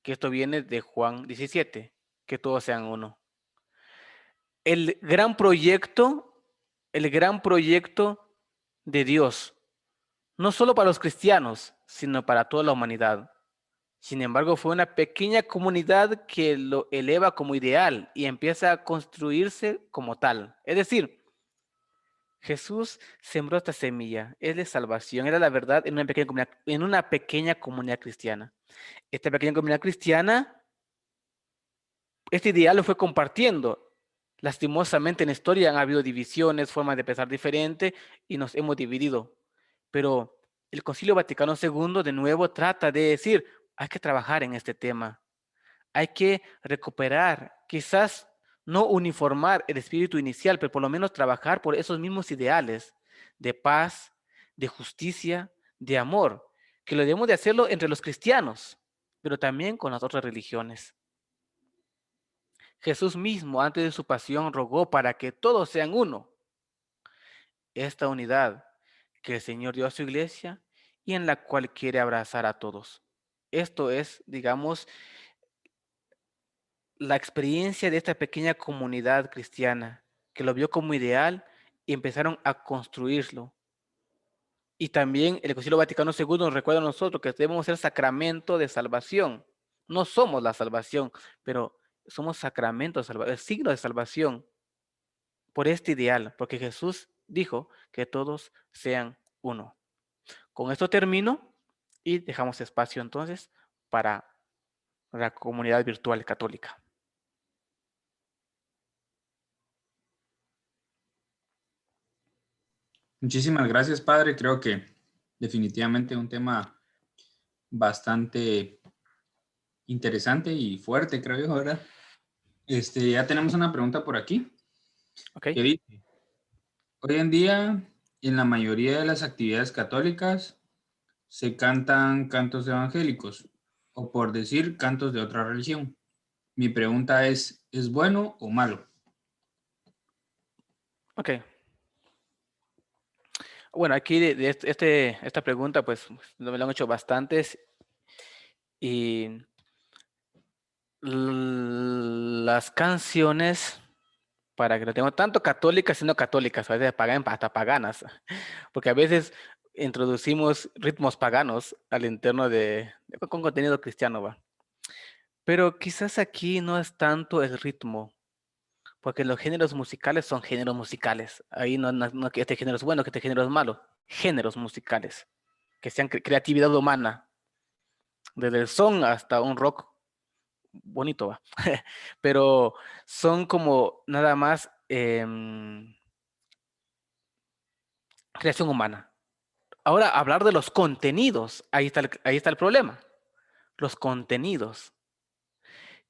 S3: que esto viene de Juan 17, que todos sean uno. El gran proyecto de Dios, no solo para los cristianos, sino para toda la humanidad. Sin embargo, fue una pequeña comunidad que lo eleva como ideal y empieza a construirse como tal. Es decir, Jesús sembró esta semilla, es de salvación, era la verdad en una pequeña comunidad cristiana. Esta pequeña comunidad cristiana, este ideal lo fue compartiendo. Lastimosamente en la historia han habido divisiones, formas de pensar diferentes y nos hemos dividido. Pero el Concilio Vaticano II de nuevo trata de decir, hay que trabajar en este tema. Hay que recuperar, quizás no uniformar el espíritu inicial, pero por lo menos trabajar por esos mismos ideales de paz, de justicia, de amor, que lo debemos de hacerlo entre los cristianos, pero también con las otras religiones. Jesús mismo, antes de su pasión, rogó para que todos sean uno. Esta unidad que el Señor dio a su iglesia y en la cual quiere abrazar a todos. Esto es, digamos, la experiencia de esta pequeña comunidad cristiana que lo vio como ideal y empezaron a construirlo. Y también el Concilio Vaticano II nos recuerda a nosotros que debemos ser sacramento de salvación. No somos la salvación, pero somos sacramento de salvación, signo de salvación por este ideal, porque Jesús dijo que todos sean uno. Con esto termino y dejamos espacio entonces para la comunidad virtual católica.
S1: Muchísimas gracias, padre. Creo que definitivamente un tema bastante interesante y fuerte, creo yo, ¿verdad? Ya tenemos una pregunta por aquí.
S3: ¿Ok?
S1: Que dice, hoy en día, en la mayoría de las actividades católicas, se cantan cantos evangélicos, o por decir, cantos de otra religión. Mi pregunta ¿es bueno o malo?
S3: Ok. Bueno, aquí esta pregunta, pues me lo han hecho bastantes y las canciones, para que lo tengamos tanto católicas y no católicas, a veces hasta paganas, porque a veces introducimos ritmos paganos al interno con contenido cristiano, va. Pero quizás aquí no es tanto el ritmo, Porque los géneros musicales son géneros musicales. Ahí no que este género es bueno, que este género es malo. Géneros musicales, que sean creatividad humana. Desde el son hasta un rock bonito, va. Pero son como nada más creación humana. Ahora, hablar de los contenidos, ahí está el problema. Los contenidos.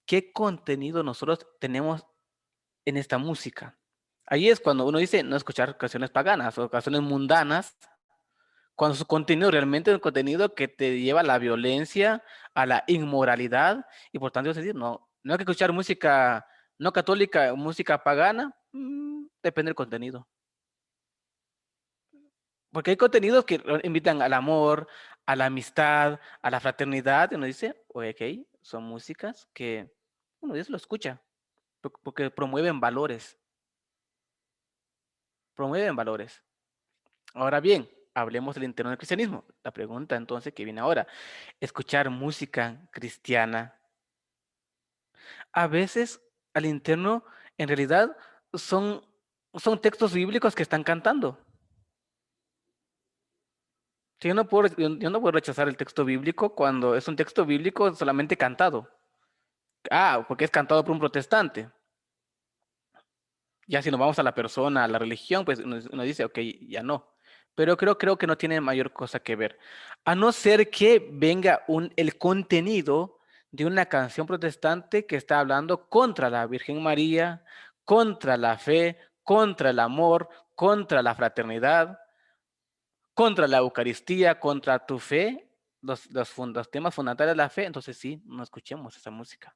S3: ¿Qué contenido nosotros tenemos en esta música? Ahí es cuando uno dice no escuchar canciones paganas o canciones mundanas, cuando su contenido realmente es un contenido que te lleva a la violencia, a la inmoralidad, y por tanto es decir, no hay que escuchar música no católica, música pagana, depende del contenido. Porque hay contenidos que invitan al amor, a la amistad, a la fraternidad, y uno dice, ok, son músicas que uno Dios lo escucha, porque promueven valores. Promueven valores. Ahora bien, hablemos del interno del cristianismo. La pregunta entonces que viene ahora, escuchar música cristiana. A veces al interno en realidad son, son textos bíblicos que están cantando. Sí, yo no puedo rechazar el texto bíblico cuando es un texto bíblico solamente cantado. Porque es cantado por un protestante. Ya si nos vamos a la persona, a la religión, pues uno dice, ok, ya no. Pero creo que no tiene mayor cosa que ver. A no ser que venga el contenido de una canción protestante que está hablando contra la Virgen María, contra la fe, contra el amor, contra la fraternidad, contra la Eucaristía, contra tu fe, los temas fundamentales de la fe, entonces sí, no escuchemos esa música.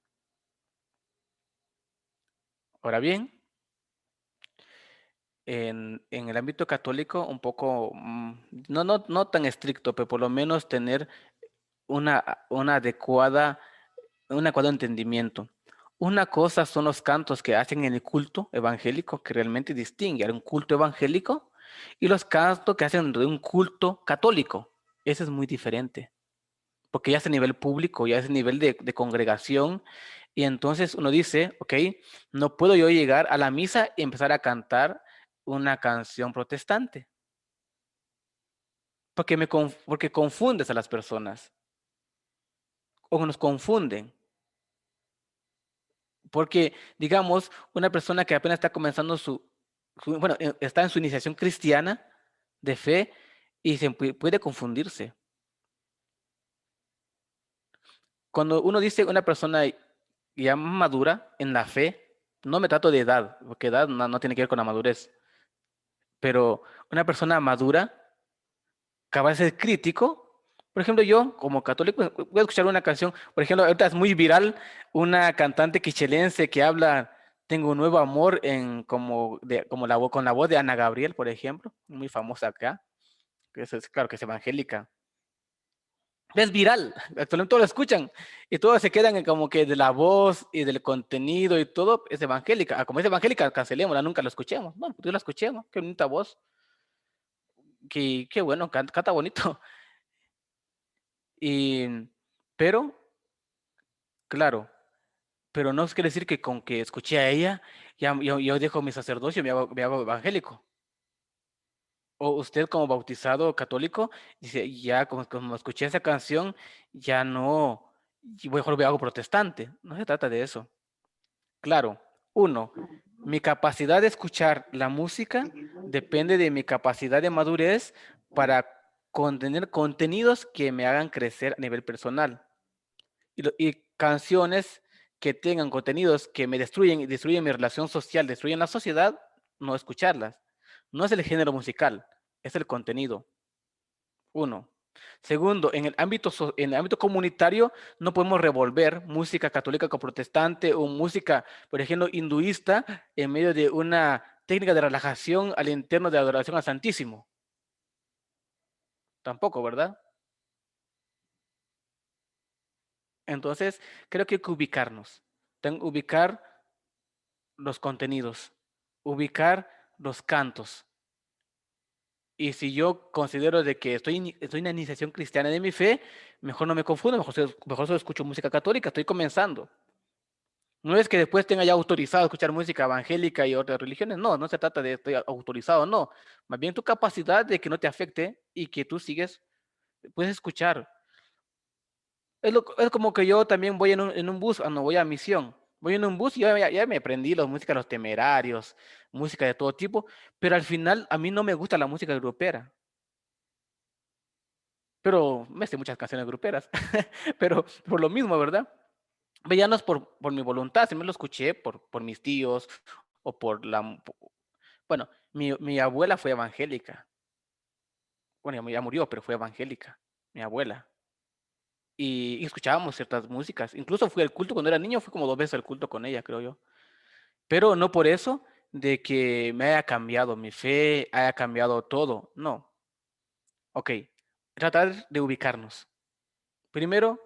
S3: Ahora bien, en el ámbito católico un poco, no tan estricto, pero por lo menos tener una, una adecuada, un adecuado entendimiento. Una cosa son los cantos que hacen en el culto evangélico, que realmente distinguen un culto evangélico, y los cantos que hacen de un culto católico. Eso es muy diferente, porque ya es a nivel público, ya es a nivel de congregación, y entonces uno dice, ok, no puedo yo llegar a la misa y empezar a cantar una canción protestante, porque confundes a las personas, o nos confunden. Porque, digamos, una persona que apenas está comenzando está en su iniciación cristiana de fe y puede confundirse. Cuando uno dice una persona ya madura en la fe, no me trato de edad, porque edad no tiene que ver con la madurez, pero una persona madura, capaz de ser crítico. Por ejemplo, yo como católico voy a escuchar una canción, por ejemplo, ahorita es muy viral una cantante quichelense que habla, tengo un nuevo amor con la voz de Ana Gabriel, por ejemplo, muy famosa acá, que claro que es evangélica. Es viral, actualmente todos lo escuchan y todos se quedan en como que de la voz y del contenido y todo es evangélica. Como es evangélica, cancelémosla, nunca lo escuchemos. No, yo la escuchemos, qué bonita voz, qué bueno, canta bonito. Pero, claro, pero no quiere decir que con que escuché a ella, ya yo dejo mi sacerdocio, me hago evangélico. O usted como bautizado católico, dice, ya como escuché esa canción, ya no, y mejor me hago protestante. No se trata de eso. Claro, uno, mi capacidad de escuchar la música depende de mi capacidad de madurez para contener contenidos que me hagan crecer a nivel personal. Y canciones que tengan contenidos que me destruyen mi relación social, destruyen la sociedad, no escucharlas. No es el género musical, es el contenido. Uno. Segundo, en el ámbito comunitario no podemos revolver música católica con protestante o música, por ejemplo, hinduista en medio de una técnica de relajación al interno de adoración al Santísimo. Tampoco, ¿verdad? Entonces, creo que hay que ubicarnos. Ubicar los contenidos, ubicar los cantos. Y si yo considero de que estoy en una iniciación cristiana de mi fe, mejor no me confundo, mejor solo escucho música católica, estoy comenzando. No es que después tenga ya autorizado a escuchar música evangélica y otras religiones. No, no se trata de estoy autorizado, no. Más bien tu capacidad de que no te afecte y que tú sigues, puedes escuchar. Es como que yo también voy en un bus, no voy a misión. Voy en un bus y ya me aprendí la música de los Temerarios, música de todo tipo, pero al final a mí no me gusta la música grupera. Pero me sé muchas canciones gruperas, pero por lo mismo, ¿verdad? Ya no es por mi voluntad, siempre lo escuché por mis tíos o por la... Bueno, mi abuela fue evangélica. Bueno, ya murió, pero fue evangélica, mi abuela. Y escuchábamos ciertas músicas. Incluso fui al culto cuando era niño, fui como 2 veces al culto con ella, creo yo. Pero no por eso de que me haya cambiado mi fe, haya cambiado todo. No. Ok. Tratar de ubicarnos. Primero,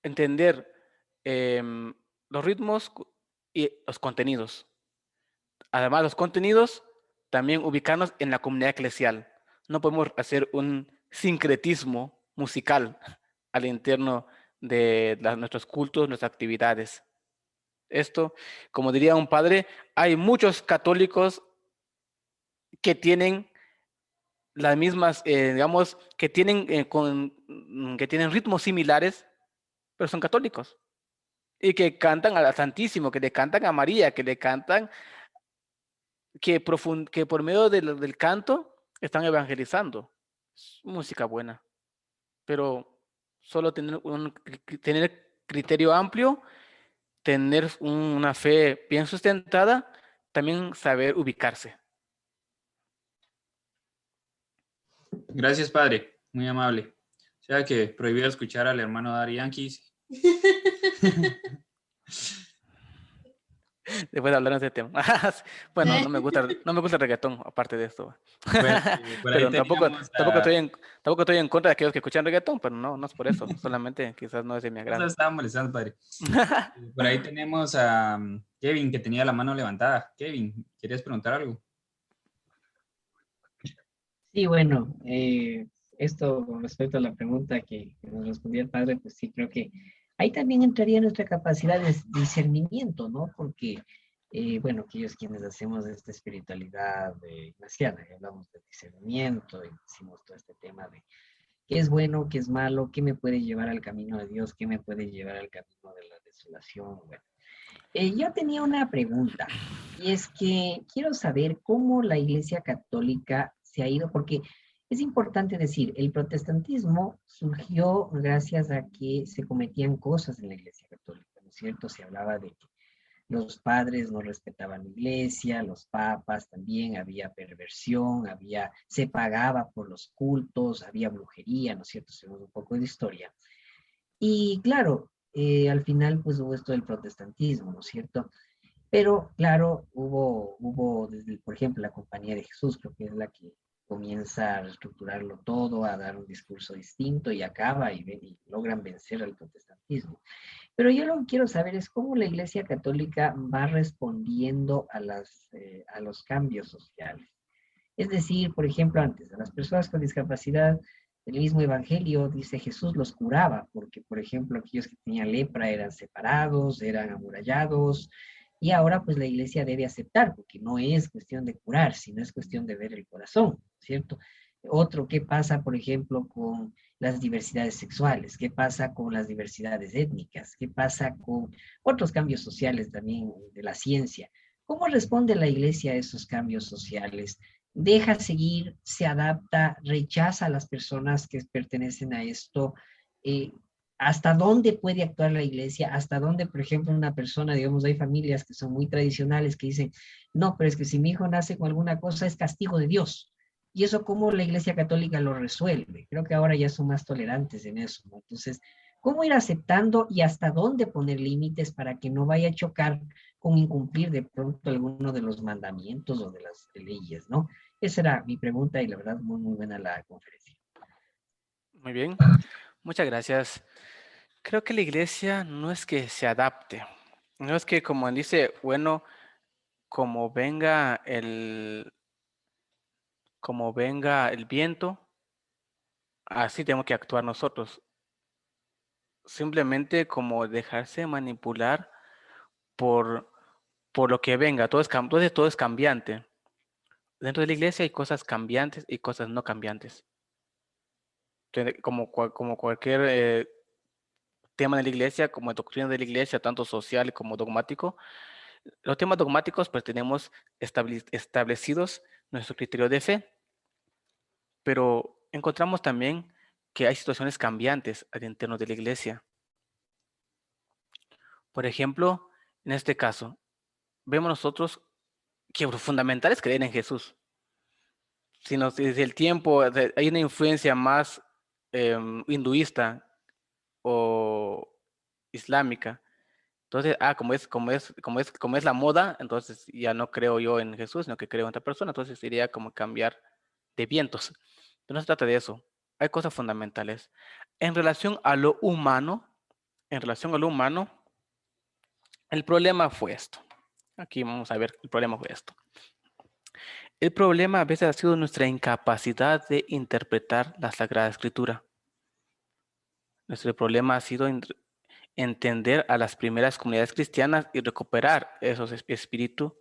S3: entender em, los ritmos y los contenidos. Además, los contenidos, también ubicarnos en la comunidad eclesial. No podemos hacer un sincretismo musical al interno de nuestros cultos, nuestras actividades. Esto, como diría un padre, hay muchos católicos que tienen las mismas, digamos, que tienen ritmos similares, pero son católicos. Y que cantan al Santísimo, que le cantan a María, que le cantan, que por medio del canto están evangelizando. Es música buena, pero solo tener criterio amplio, tener una fe bien sustentada, también saber ubicarse.
S1: Gracias, padre. Muy amable. O sea que prohibido escuchar al hermano Daddy Yankees.
S3: Después de hablar de ese tema. Bueno, no me gusta el reggaetón, aparte de esto.
S1: Bueno, por ahí
S3: Pero tampoco,
S1: teníamos
S3: tampoco
S1: a...
S3: estoy en, tampoco estoy en contra de aquellos que escuchan reggaetón, pero no es por eso. Solamente quizás no es de mi
S1: No se
S3: agrado.
S1: estaba molestando, padre. Por ahí tenemos a Kevin, que tenía la mano levantada. Kevin, ¿quieres preguntar algo?
S5: Sí, bueno, esto con respecto a la pregunta que nos respondía el padre, pues sí, creo que ahí también entraría nuestra capacidad de discernimiento, ¿no? Porque, bueno, aquellos quienes hacemos esta espiritualidad ignaciana, y hablamos de discernimiento y decimos todo este tema de qué es bueno, qué es malo, qué me puede llevar al camino de Dios, qué me puede llevar al camino de la desolación, bueno. Yo tenía una pregunta, y es que quiero saber cómo la Iglesia Católica se ha ido, porque es importante decir, el protestantismo surgió gracias a que se cometían cosas en la Iglesia Católica, ¿no es cierto? Se hablaba de que los padres no respetaban la Iglesia, los papas también, había perversión, se pagaba por los cultos, había brujería, ¿no es cierto? Según un poco de historia. Y claro, al final pues hubo esto del protestantismo, ¿no es cierto? Pero claro, hubo desde, por ejemplo, la Compañía de Jesús, creo que es la que comienza a reestructurarlo todo, a dar un discurso distinto y acaba y logran vencer al protestantismo. Pero yo lo que quiero saber es cómo la Iglesia Católica va respondiendo a los cambios sociales. Es decir, por ejemplo, antes, a las personas con discapacidad, el mismo Evangelio dice Jesús los curaba, porque, por ejemplo, aquellos que tenían lepra eran separados, eran amurallados, y ahora pues la iglesia debe aceptar, porque no es cuestión de curar, sino es cuestión de ver el corazón, ¿cierto? Otro, ¿qué pasa, por ejemplo, con las diversidades sexuales? ¿Qué pasa con las diversidades étnicas? ¿Qué pasa con otros cambios sociales también de la ciencia? ¿Cómo responde la iglesia a esos cambios sociales? Deja seguir, se adapta, rechaza a las personas que pertenecen a esto, eh, hasta dónde puede actuar la iglesia, hasta dónde, por ejemplo, una persona, digamos, hay familias que son muy tradicionales que dicen, no, pero es que si mi hijo nace con alguna cosa es castigo de Dios. Y eso cómo la iglesia católica lo resuelve. Creo que ahora ya son más tolerantes en eso, ¿no? Entonces, ¿cómo ir aceptando y hasta dónde poner límites para que no vaya a chocar con incumplir de pronto alguno de los mandamientos o de las leyes, ¿no? Esa era mi pregunta y la verdad muy, muy buena la conferencia.
S3: Muy bien, muchas gracias. Creo que la iglesia no es que se adapte, no es que como dice, bueno, como venga el viento, así tenemos que actuar nosotros. Simplemente como dejarse manipular por, por lo que venga. Entonces todo es cambiante. Dentro de la iglesia hay cosas cambiantes y cosas no cambiantes. Como cualquier tema de la iglesia, como doctrina de la iglesia, tanto social como dogmático. Los temas dogmáticos, pues tenemos establecidos nuestro criterio de fe, pero encontramos también que hay situaciones cambiantes al interno de la iglesia. Por ejemplo, en este caso, vemos nosotros que lo fundamental es creer en Jesús. Si desde el tiempo hay una influencia más hinduista o islámica. Entonces, como es la moda, entonces ya no creo yo en Jesús, sino que creo en otra persona. Entonces sería como cambiar de vientos. Pero no se trata de eso. Hay cosas fundamentales. En relación a lo humano, en relación a lo humano, el problema fue esto. Aquí vamos a ver, el problema fue esto. El problema a veces ha sido nuestra incapacidad de interpretar la Sagrada Escritura. Nuestro problema ha sido entender a las primeras comunidades cristianas y recuperar esos espíritus,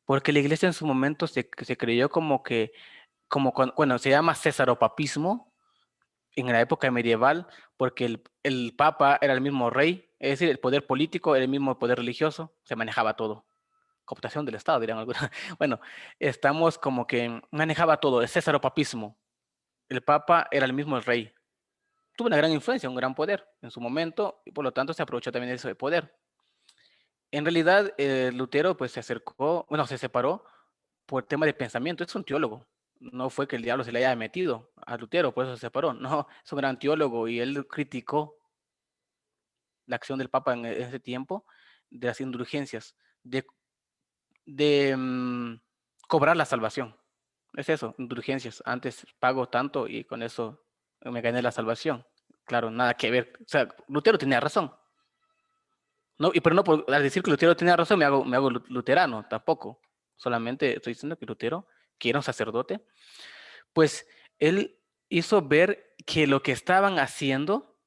S3: porque la iglesia en su momento se creyó bueno, se llama césaropapismo en la época medieval, porque el papa era el mismo rey, es decir, el poder político era el mismo poder religioso, se manejaba todo. Cooptación del Estado, dirán algunos. Bueno, estamos como que manejaba todo, el césaropapismo. El papa era el mismo rey. Tuvo una gran influencia, un gran poder en su momento, y por lo tanto se aprovechó también de ese poder. En realidad, Lutero pues se separó por tema de pensamiento. Es un teólogo. No fue que el diablo se le haya metido a Lutero, por eso se separó. No, es un gran teólogo y él criticó la acción del Papa en ese tiempo de las indulgencias, de cobrar la salvación. Es eso, indulgencias. Antes pago tanto y con eso me gané la salvación. Claro, nada que ver. O sea, Lutero tenía razón. No, pero no al decir que Lutero tenía razón me hago luterano, tampoco. Solamente estoy diciendo que Lutero, que era un sacerdote, pues él hizo ver que lo que estaban haciendo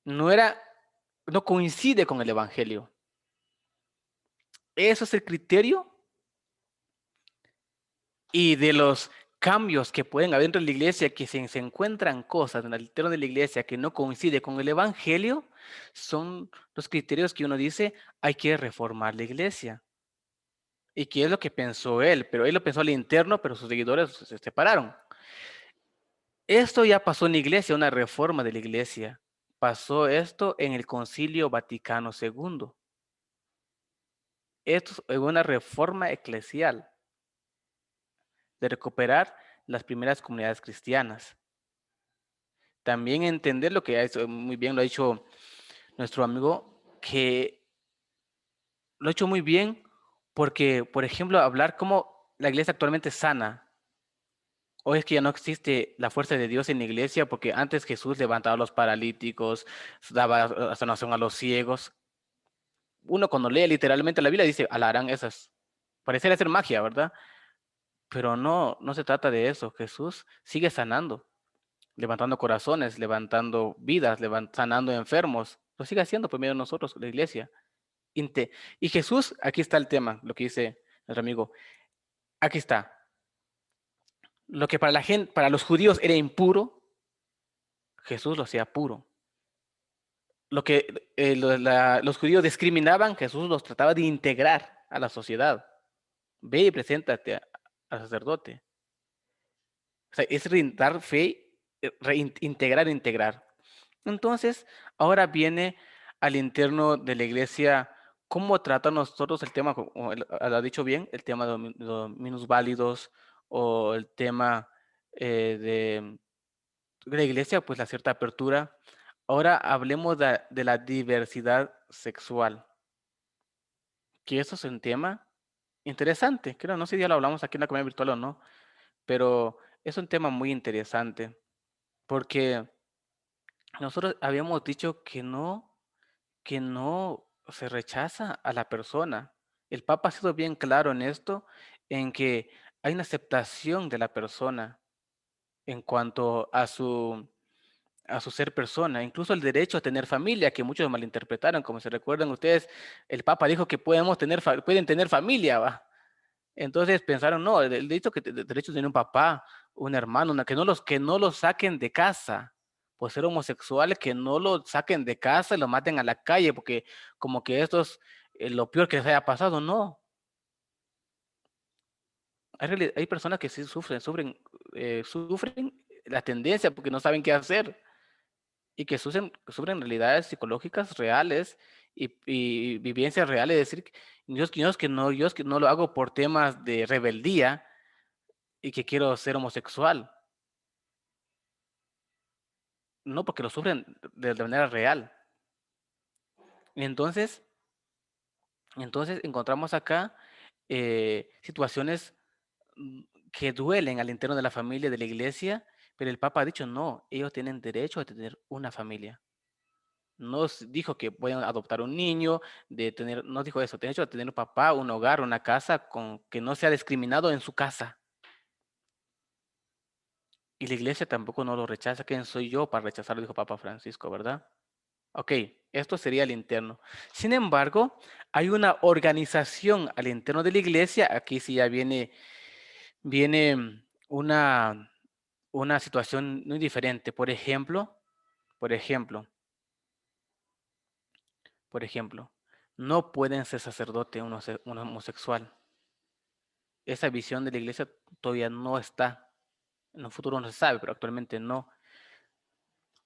S3: no coincide con el evangelio. Eso es el criterio, y de los cambios que pueden haber dentro de la iglesia, que se encuentran cosas en el interior de la iglesia que no coincide con el evangelio, son los criterios que uno dice, hay que reformar la iglesia. ¿Y qué es lo que pensó él? Pero él lo pensó al interno, pero sus seguidores se separaron. Esto ya pasó en la iglesia, una reforma de la iglesia. Pasó esto en el Concilio Vaticano II. Esto es una reforma eclesial de recuperar las primeras comunidades cristianas. También entender lo que muy bien lo ha dicho nuestro amigo, que lo ha hecho muy bien porque, por ejemplo, hablar cómo la iglesia actualmente es sana. Hoy es que ya no existe la fuerza de Dios en la iglesia, porque antes Jesús levantaba a los paralíticos, daba sanación a los ciegos. Uno cuando lee literalmente la Biblia dice, alarán esas. Pareciera ser magia, ¿verdad? Pero no se trata de eso. Jesús sigue sanando, levantando corazones, levantando vidas, sanando enfermos. Lo sigue haciendo por medio de nosotros, la iglesia. Y Jesús, aquí está el tema, lo que dice nuestro amigo. Aquí está. Lo que para los judíos era impuro, Jesús lo hacía puro. Lo que los judíos discriminaban, Jesús los trataba de integrar a la sociedad. Ve y preséntate al sacerdote. O sea, es dar fe, integrar. Entonces, ahora viene al interno de la iglesia, cómo trata nosotros el tema, como él ha dicho bien, el tema de los minusválidos o el tema de la iglesia, pues la cierta apertura. Ahora hablemos de la diversidad sexual, que eso es un tema interesante. Creo, no sé si ya lo hablamos aquí en la comunidad virtual o no, pero es un tema muy interesante porque nosotros habíamos dicho que no se rechaza a la persona. El Papa ha sido bien claro en esto, en que hay una aceptación de la persona en cuanto a a su ser persona, incluso el derecho a tener familia, que muchos malinterpretaron, como se recuerdan ustedes, el Papa dijo que pueden tener familia, ¿va? Entonces pensaron, no, el derecho derecho a tener un papá, un hermano, que no los saquen de casa, por ser homosexuales, que no lo saquen de casa y lo maten a la calle, porque como que esto es lo peor que les haya pasado, no. Hay personas que sí sufren la tendencia porque no saben qué hacer y que sufren realidades psicológicas reales y vivencias reales. Es decir, yo es que no lo hago por temas de rebeldía y que quiero ser homosexual. No, porque lo sufren de manera real. Y entonces encontramos acá situaciones que duelen al interno de la familia, de la iglesia, pero el Papa ha dicho, no, ellos tienen derecho a tener una familia. No dijo que pueden adoptar un niño, no dijo eso, tienen derecho a tener un papá, un hogar, una casa, con que no sea discriminado en su casa. Y la iglesia tampoco no lo rechaza. ¿Quién soy yo para rechazarlo? Dijo Papa Francisco, ¿verdad? Ok, esto sería el interno. Sin embargo, hay una organización al interno de la iglesia. Aquí sí ya viene una situación muy diferente. Por ejemplo, no pueden ser sacerdote un homosexual. Esa visión de la iglesia todavía no está. En un futuro no se sabe, pero actualmente no.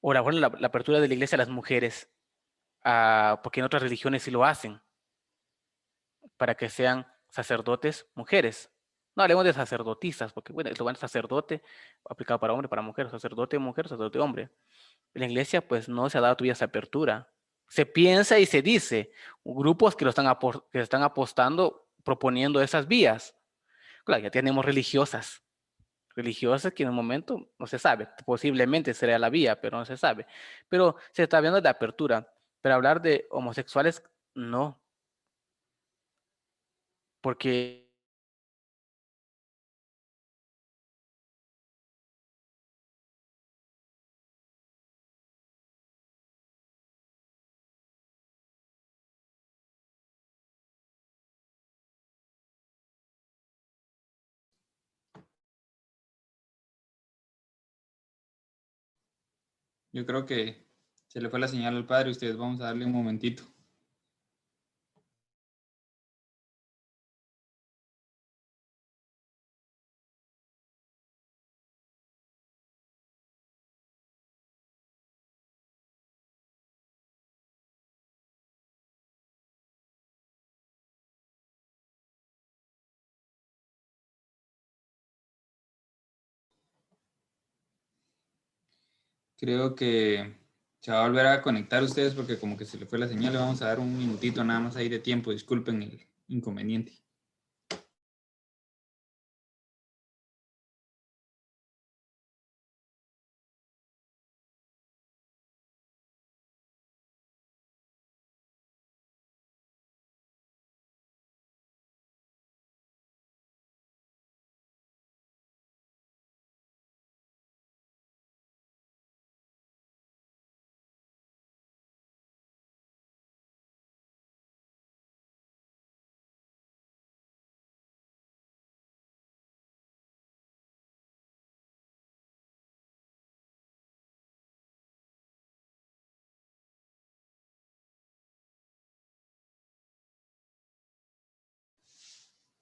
S3: O la apertura de la iglesia a las mujeres, porque en otras religiones sí lo hacen, para que sean sacerdotes mujeres. No hablemos de sacerdotisas, porque bueno, lo van sacerdote aplicado para hombre, para mujer, sacerdote mujer, sacerdote hombre. En la iglesia pues no se ha dado todavía esa apertura. Se piensa y se dice, grupos que están apostando, proponiendo esas vías. Claro, ya tenemos religiosas que en un momento no se sabe, posiblemente será la vía, pero no se sabe. Pero se está viendo de apertura. Pero hablar de homosexuales, no, porque
S1: Yo creo que se le fue la señal al padre. Ustedes vamos a darle un momentito. Creo que se va a volver a conectar ustedes porque como que se le fue la señal. Le vamos a dar un minutito nada más ahí de tiempo. Disculpen el inconveniente.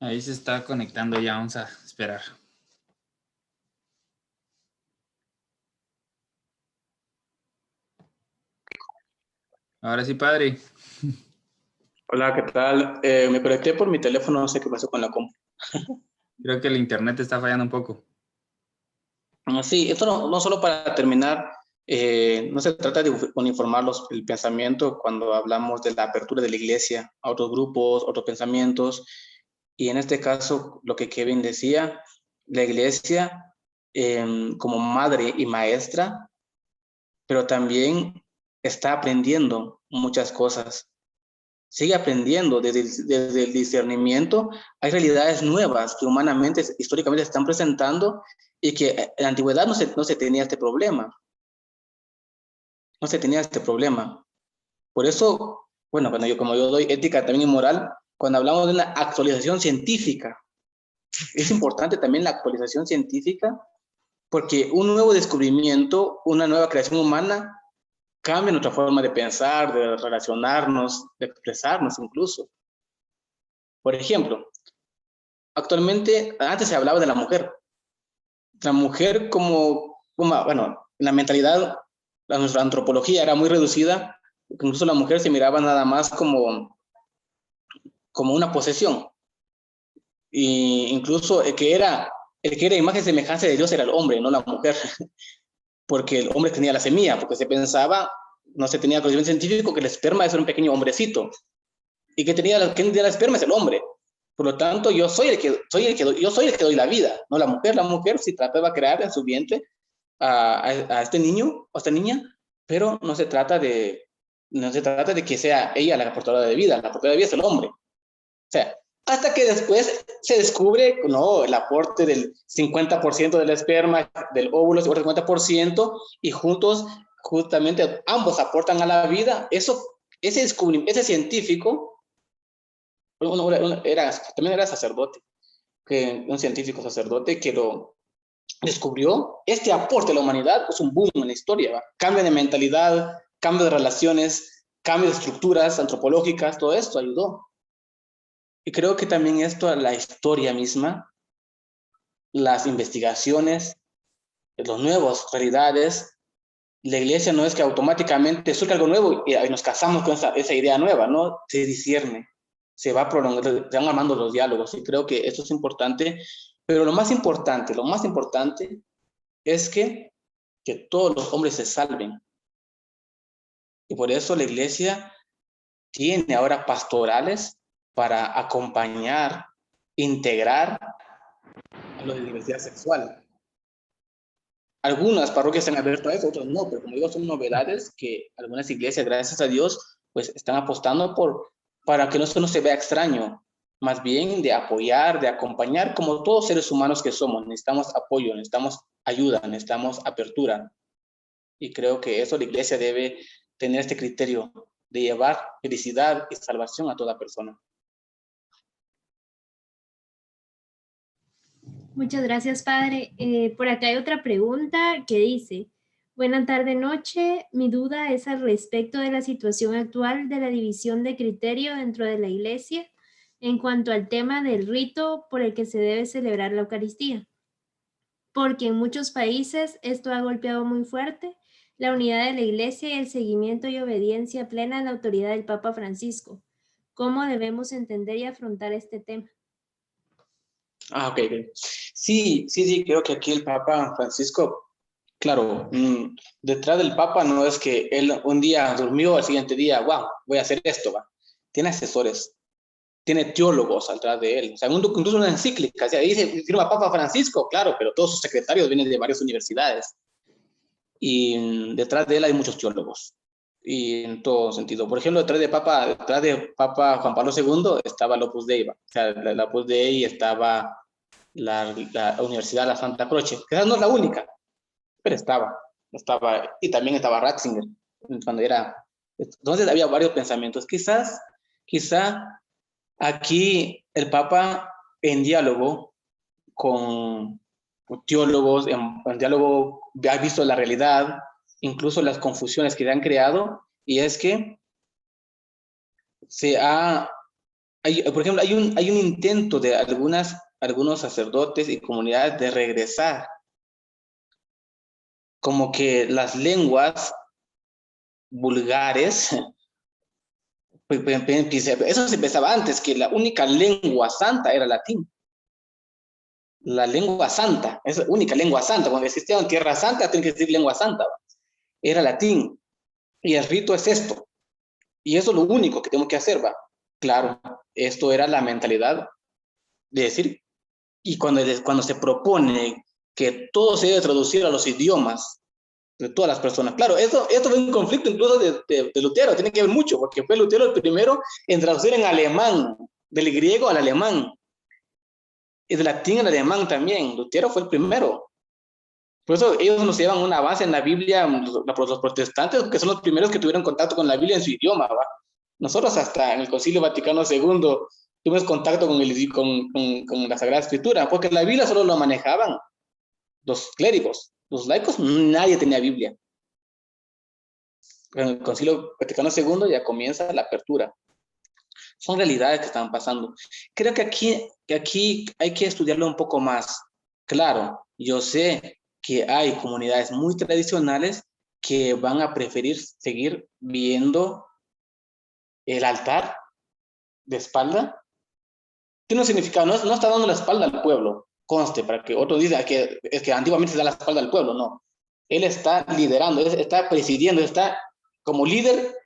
S1: Ahí se está conectando ya. Vamos a esperar. Ahora sí, padre.
S6: Hola, ¿qué tal? Me conecté por mi teléfono, no sé qué pasó con la compu.
S1: Creo que el internet está fallando un poco.
S6: Sí, esto no solo para terminar, no se trata de uniformar el pensamiento cuando hablamos de la apertura de la iglesia a otros grupos, otros pensamientos, y en este caso, lo que Kevin decía, la iglesia como madre y maestra, pero también está aprendiendo muchas cosas. Sigue aprendiendo desde el discernimiento. Hay realidades nuevas que humanamente, históricamente se están presentando y que en la antigüedad no se tenía este problema. no se tenía este problema. Por eso, bueno, como yo doy ética también y moral, cuando hablamos de una actualización científica, es importante también la actualización científica, porque un nuevo descubrimiento, una nueva creación humana, cambia nuestra forma de pensar, de relacionarnos, de expresarnos incluso. Por ejemplo, actualmente, antes se hablaba de la mujer. La mujer bueno, la mentalidad, nuestra antropología era muy reducida, incluso la mujer se miraba nada más como una posesión. Y incluso el que era imagen y semejanza de Dios era el hombre, no la mujer, porque el hombre tenía la semilla, porque se pensaba, no se tenía conocimiento científico, que el esperma es un pequeño hombrecito, y que tenía la esperma es el hombre. Por lo tanto, yo soy el que doy la vida, no la mujer. La mujer sí trataba de crear en su vientre a este niño o esta niña, pero no se trata de que sea ella la portadora de vida. La portadora de vida es el hombre. O sea, hasta que después se descubre, no, el aporte del 50% del esperma, del óvulo, el 50%, y justamente ambos aportan a la vida. Ese descubrimiento, ese científico, también era sacerdote, un científico sacerdote que lo descubrió. Este aporte a la humanidad es un boom en la historia, ¿va? Cambio de mentalidad, cambio de relaciones, cambio de estructuras antropológicas, todo esto ayudó. Y creo que también esto, la historia misma, las investigaciones, las nuevas realidades, la iglesia no es que automáticamente surge algo nuevo y nos casamos con esa idea nueva, ¿no? Se discierne, se va prolongando, se van armando los diálogos, y creo que esto es importante. Pero lo más importante es que todos los hombres se salven. Y por eso la iglesia tiene ahora pastorales para acompañar, integrar a lo de diversidad sexual. Algunas parroquias se han abierto a eso, otras no, pero como digo, son novedades que algunas iglesias, gracias a Dios, pues están apostando para que esto no se vea extraño, más bien de apoyar, de acompañar, como todos seres humanos que somos. Necesitamos apoyo, necesitamos ayuda, necesitamos apertura. Y creo que eso la iglesia debe tener este criterio de llevar felicidad y salvación a toda persona.
S2: Muchas gracias, padre. Por acá hay otra pregunta que dice: buena tarde, noche. Mi duda es al respecto de la situación actual de la división de criterio dentro de la iglesia en cuanto al tema del rito por el que se debe celebrar la Eucaristía. Porque en muchos países esto ha golpeado muy fuerte la unidad de la iglesia y el seguimiento y obediencia plena a la autoridad del Papa Francisco. ¿Cómo debemos entender y afrontar este tema?
S6: Ok. Sí, creo que aquí el Papa Francisco, claro, detrás del Papa no es que él un día durmió, al siguiente día, wow, voy a hacer esto, va. Tiene asesores, tiene teólogos atrás de él. O sea, incluso una encíclica, o sea, dice, firma Papa Francisco, claro, pero todos sus secretarios vienen de varias universidades. Y detrás de él hay muchos teólogos. Y en todo sentido. Por ejemplo, detrás de Papa Juan Pablo II estaba el Opus Dei. O sea, la Opus Dei estaba la Universidad de la Santa Croce. Quizás no es la única, pero estaba. Y también estaba Ratzinger. Entonces había varios pensamientos. Quizá aquí el Papa, en diálogo con teólogos, en diálogo, ha visto la realidad, incluso las confusiones que se han creado, y es que por ejemplo, hay un intento de algunos sacerdotes y comunidades de regresar, como que las lenguas vulgares, eso se pensaba antes, que la única lengua santa era latín. La lengua santa, es la única lengua santa. Cuando existía en Tierra Santa, tiene que decir lengua santa. Era latín. Y el rito es esto. Y eso es lo único que tenemos que hacer, ¿va? Claro, esto era la mentalidad de decir, y cuando se propone que todo se debe traducir a los idiomas de todas las personas. Claro, esto fue un conflicto incluso de Lutero, tiene que ver mucho, porque fue Lutero el primero en traducir en alemán, del griego al alemán. Y del latín al alemán también. Lutero fue el primero. Por eso ellos nos llevan una base en la Biblia, los protestantes, que son los primeros que tuvieron contacto con la Biblia en su idioma, ¿va? Nosotros hasta en el Concilio Vaticano II tuvimos contacto con la Sagrada Escritura, porque la Biblia solo lo manejaban los clérigos, los laicos, nadie tenía Biblia. En el Concilio Vaticano II ya comienza la apertura. Son realidades que están pasando. Creo que aquí hay que estudiarlo un poco más. Claro, yo sé que hay comunidades muy tradicionales que van a preferir seguir viendo el altar de espalda. ¿Qué no significa? No está dando la espalda al pueblo, conste, para que otros digan que es que antiguamente se da la espalda al pueblo, no. Él está liderando, está presidiendo, está como líder,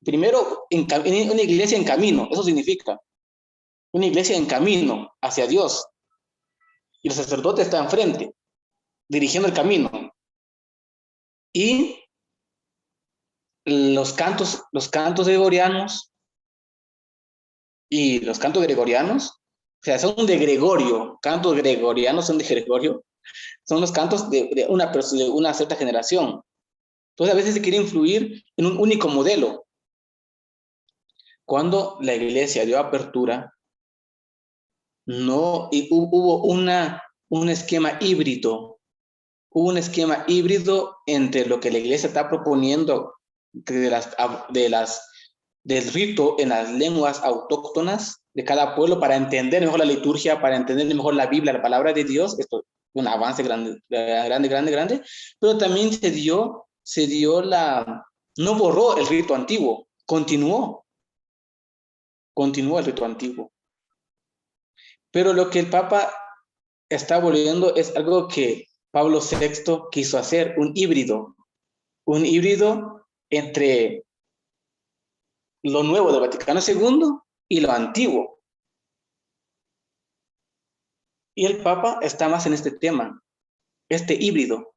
S6: primero en una iglesia en camino, eso significa. Una iglesia en camino hacia Dios. Y el sacerdote está enfrente, dirigiendo el camino. Y los cantos gregorianos y los cantos gregorianos, o sea, son de Gregorio, cantos gregorianos son de Gregorio, son los cantos de una cierta generación. Entonces a veces se quiere influir en un único modelo. Cuando la iglesia dio apertura, no hubo un esquema híbrido. Hubo un esquema híbrido entre lo que la iglesia está proponiendo del rito en las lenguas autóctonas de cada pueblo para entender mejor la liturgia, para entender mejor la Biblia, la palabra de Dios. Esto es un avance grande, pero también no borró el rito antiguo, continuó el rito antiguo. Pero lo que el Papa está volviendo es algo que Pablo VI quiso hacer, un híbrido entre lo nuevo del Vaticano II y lo antiguo. Y el Papa está más en este tema, este híbrido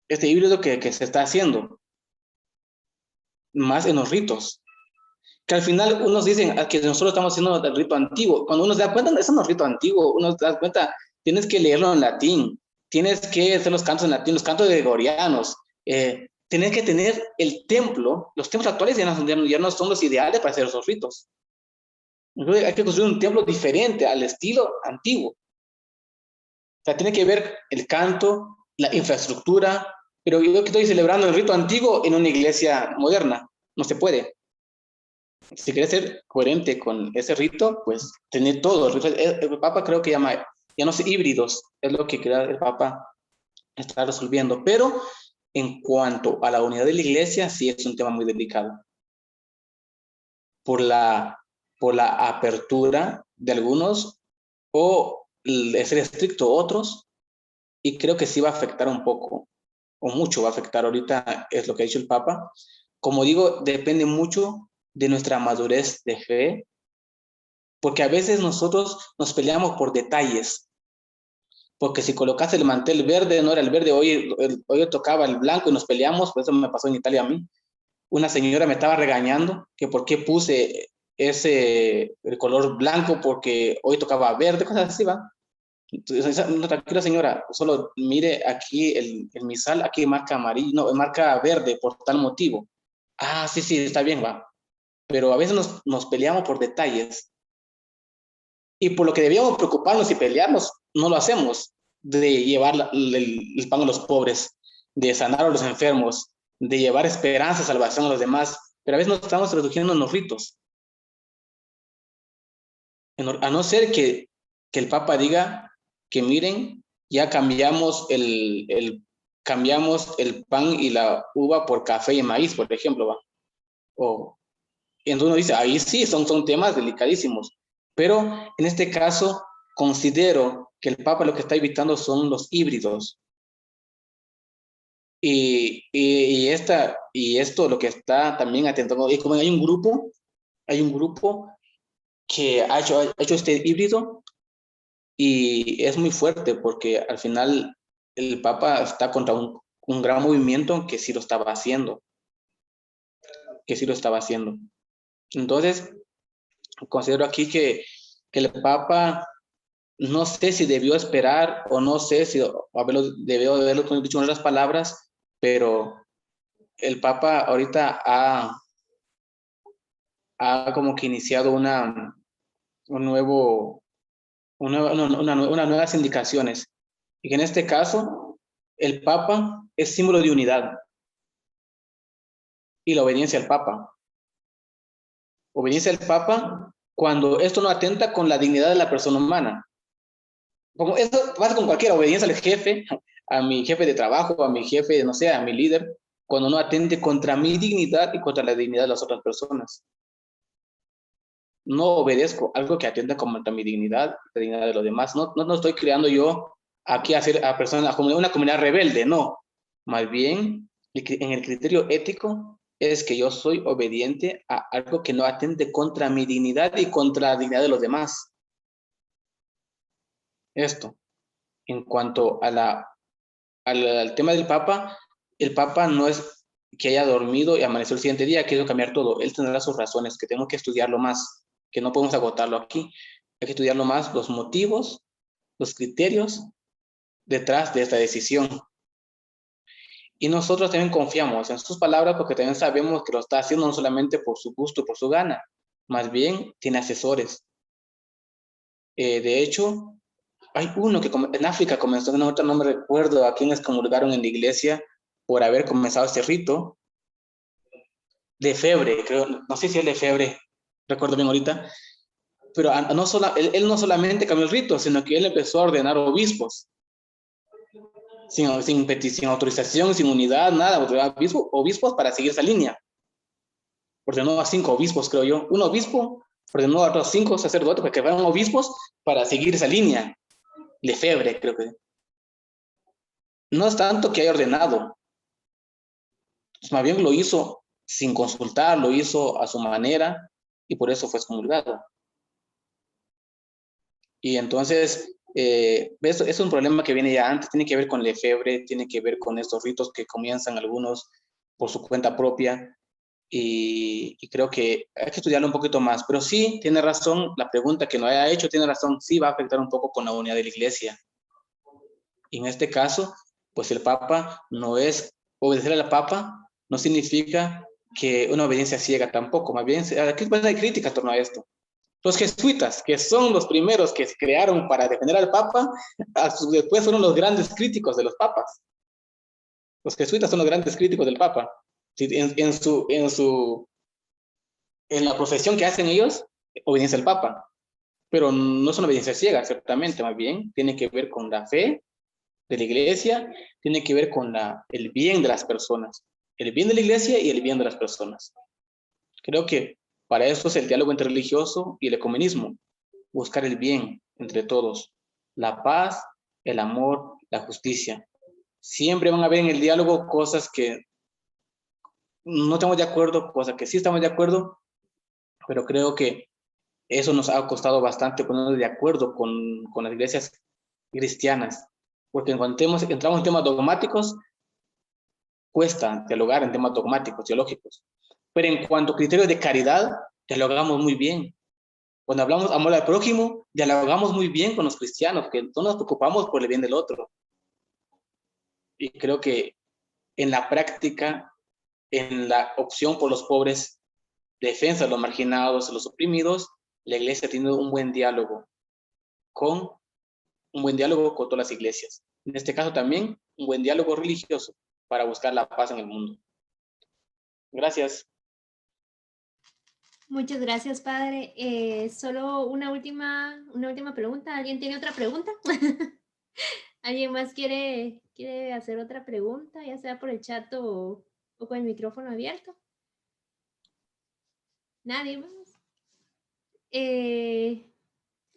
S6: que se está haciendo, más en los ritos. Que al final unos dicen que nosotros estamos haciendo el rito antiguo. Cuando uno se da cuenta, eso no es rito antiguo. Uno se da cuenta, tienes que leerlo en latín, tienes que hacer los cantos en latín, los cantos gregorianos. Tienes que tener el templo. Los templos actuales ya no son los ideales para hacer esos ritos. Entonces hay que construir un templo diferente al estilo antiguo. O sea, tiene que ver el canto, la infraestructura, pero yo que estoy celebrando el rito antiguo en una iglesia moderna. No se puede. Si quieres ser coherente con ese rito, pues tener todo. El Papa creo que llama, ya no sé, híbridos, es lo que el Papa está resolviendo. Pero en cuanto a la unidad de la iglesia, sí es un tema muy delicado. Por la apertura de algunos o de ser estricto otros, y creo que sí va a afectar un poco, o mucho va a afectar ahorita, es lo que ha dicho el Papa. Como digo, depende mucho de nuestra madurez de fe, porque a veces nosotros nos peleamos por detalles, porque si colocaste el mantel verde, no era el verde, hoy tocaba el blanco y nos peleamos, por eso me pasó en Italia a mí. Una señora me estaba regañando que por qué puse el color blanco porque hoy tocaba verde, cosas así, ¿va? Entonces, no, tranquila señora, solo mire aquí el misal, aquí marca amarillo, no, marca verde por tal motivo. Ah, sí, está bien, va. Pero a veces nos peleamos por detalles. Y por lo que debíamos preocuparnos y pelearnos, no lo hacemos. De llevar el pan a los pobres, de sanar a los enfermos, de llevar esperanza, salvación a los demás. Pero a veces nos estamos reduciendo en los ritos. A no ser que el Papa diga que miren, ya cambiamos el pan y la uva por café y maíz, por ejemplo, ¿va? Entonces uno dice, ahí sí, son temas delicadísimos. Pero en este caso, considero que el Papa lo que está evitando son los híbridos. Y esto lo que está también atentando, y como hay un grupo que ha hecho este híbrido, y es muy fuerte porque al final el Papa está contra un gran movimiento que sí lo estaba haciendo. Entonces, considero aquí que el Papa No sé si debió esperar o no sé si debió haberlo dicho en otras palabras, pero el Papa ahorita ha como que iniciado unas nuevas indicaciones. Y que en este caso, el Papa es símbolo de unidad y la obediencia al Papa. Obediencia al Papa cuando esto no atenta con la dignidad de la persona humana. Como esto pasa con cualquiera, obediencia al jefe, a mi jefe de trabajo, a mi jefe, no sé, a mi líder, cuando no atente contra mi dignidad y contra la dignidad de las otras personas. No obedezco algo que atenta contra mi dignidad, la dignidad de los demás. No estoy creando yo aquí a personas como una comunidad rebelde, no. Más bien, en el criterio ético es que yo soy obediente a algo que no atente contra mi dignidad y contra la dignidad de los demás. Esto. En cuanto al tema del Papa, el Papa no es que haya dormido y amaneció el siguiente día, quiero cambiar todo. Él tendrá sus razones, que tengo que estudiarlo más, que no podemos agotarlo aquí. Hay que estudiarlo más, los motivos, los criterios detrás de esta decisión. Y nosotros también confiamos en sus palabras porque también sabemos que lo está haciendo no solamente por su gusto, por su gana, más bien tiene asesores. De hecho, hay uno que en África comenzó, no me recuerdo a quién excomulgaron en la iglesia por haber comenzado este rito. Lefebvre, creo, no sé si es Lefebvre, recuerdo bien ahorita, pero él no solamente cambió el rito, sino que él empezó a ordenar obispos, sin autorización, sin unidad, nada, obispos para seguir esa línea. Ordenó a 5 obispos, creo yo. Un obispo ordenó a otros 5 sacerdotes que fueran obispos para seguir esa línea. Lefebvre, creo que. No es tanto que haya ordenado, pues más bien lo hizo sin consultar, lo hizo a su manera y por eso fue excomulgado. Y entonces, es un problema que viene ya antes, tiene que ver con Lefebvre, tiene que ver con estos ritos que comienzan algunos por su cuenta propia y creo que hay que estudiarlo un poquito más, pero sí, tiene razón, la pregunta que no haya hecho, tiene razón, sí va a afectar un poco con la unidad de la iglesia. Y en este caso, pues el Papa no es, obedecer al Papa no significa que una obediencia ciega tampoco, más bien, aquí hay crítica en torno a esto. Los jesuitas, que son los primeros que se crearon para defender al Papa, después fueron los grandes críticos de los papas. Los jesuitas son los grandes críticos del Papa. En la profesión que hacen ellos, obediencia al Papa. Pero no es una obediencia ciega, ciertamente, más bien tiene que ver con la fe de la iglesia, tiene que ver con el bien de las personas, el bien de la iglesia y el bien de las personas. Creo que para eso es el diálogo interreligioso y el ecumenismo, buscar el bien entre todos, la paz, el amor, la justicia. Siempre van a haber en el diálogo cosas que no estamos de acuerdo, cosas que sí estamos de acuerdo, pero creo que eso nos ha costado bastante ponernos de acuerdo con las iglesias cristianas, porque cuando entramos en temas dogmáticos, cuesta dialogar en temas dogmáticos, teológicos. Pero en cuanto a criterios de caridad, dialogamos muy bien. Cuando hablamos amor al prójimo, dialogamos muy bien con los cristianos, que no nos preocupamos por el bien del otro. Y creo que en la práctica, en la opción por los pobres, defensa de los marginados, de los oprimidos, la iglesia tiene un buen diálogo con todas las iglesias. En este caso también, un buen diálogo religioso para buscar la paz en el mundo. Gracias.
S2: Muchas gracias, padre. Solo una última pregunta. ¿Alguien tiene otra pregunta? ¿Alguien más quiere hacer otra pregunta, ya sea por el chat o con el micrófono abierto? ¿Nadie más?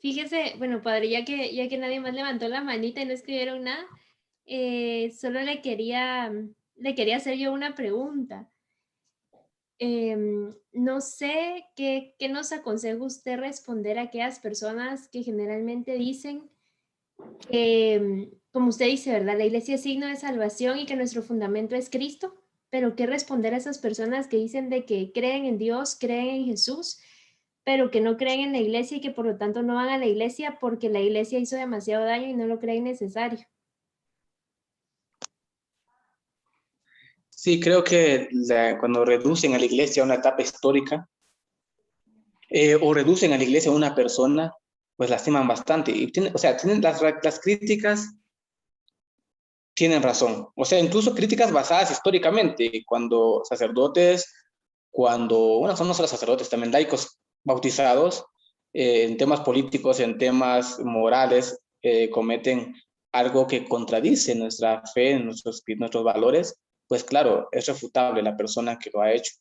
S2: Fíjese, bueno, padre, ya que nadie más levantó la manita y no escribieron nada, solo le quería hacer yo una pregunta. No sé qué nos aconseja usted responder a aquellas personas que generalmente dicen que, como usted dice, ¿verdad? La iglesia es signo de salvación y que nuestro fundamento es Cristo, pero ¿qué responder a esas personas que dicen de que creen en Dios, creen en Jesús, pero que no creen en la iglesia y que por lo tanto no van a la iglesia porque la iglesia hizo demasiado daño y no lo creen necesario.
S6: Sí, creo que cuando reducen a la iglesia a una etapa histórica, o reducen a la iglesia a una persona, pues lastiman bastante. Y tienen las críticas tienen razón. O sea, incluso críticas basadas históricamente, cuando sacerdotes, bueno, son no solo sacerdotes, también laicos bautizados, en temas políticos, en temas morales, cometen algo que contradice nuestra fe, nuestros valores, pues claro, es refutable la persona que lo ha hecho.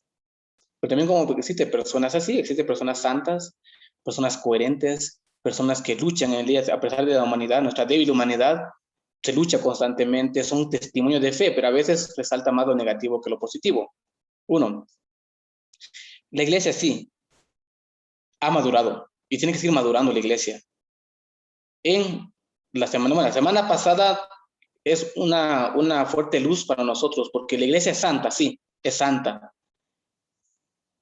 S6: Pero también como existen personas así, existen personas santas, personas coherentes, personas que luchan en el día, a pesar de la humanidad, nuestra débil humanidad, se lucha constantemente, son testimonios de fe, pero a veces resalta más lo negativo que lo positivo. Uno, la iglesia sí ha madurado y tiene que seguir madurando la iglesia. En la semana pasada es una fuerte luz para nosotros, porque la iglesia es santa, sí, es santa,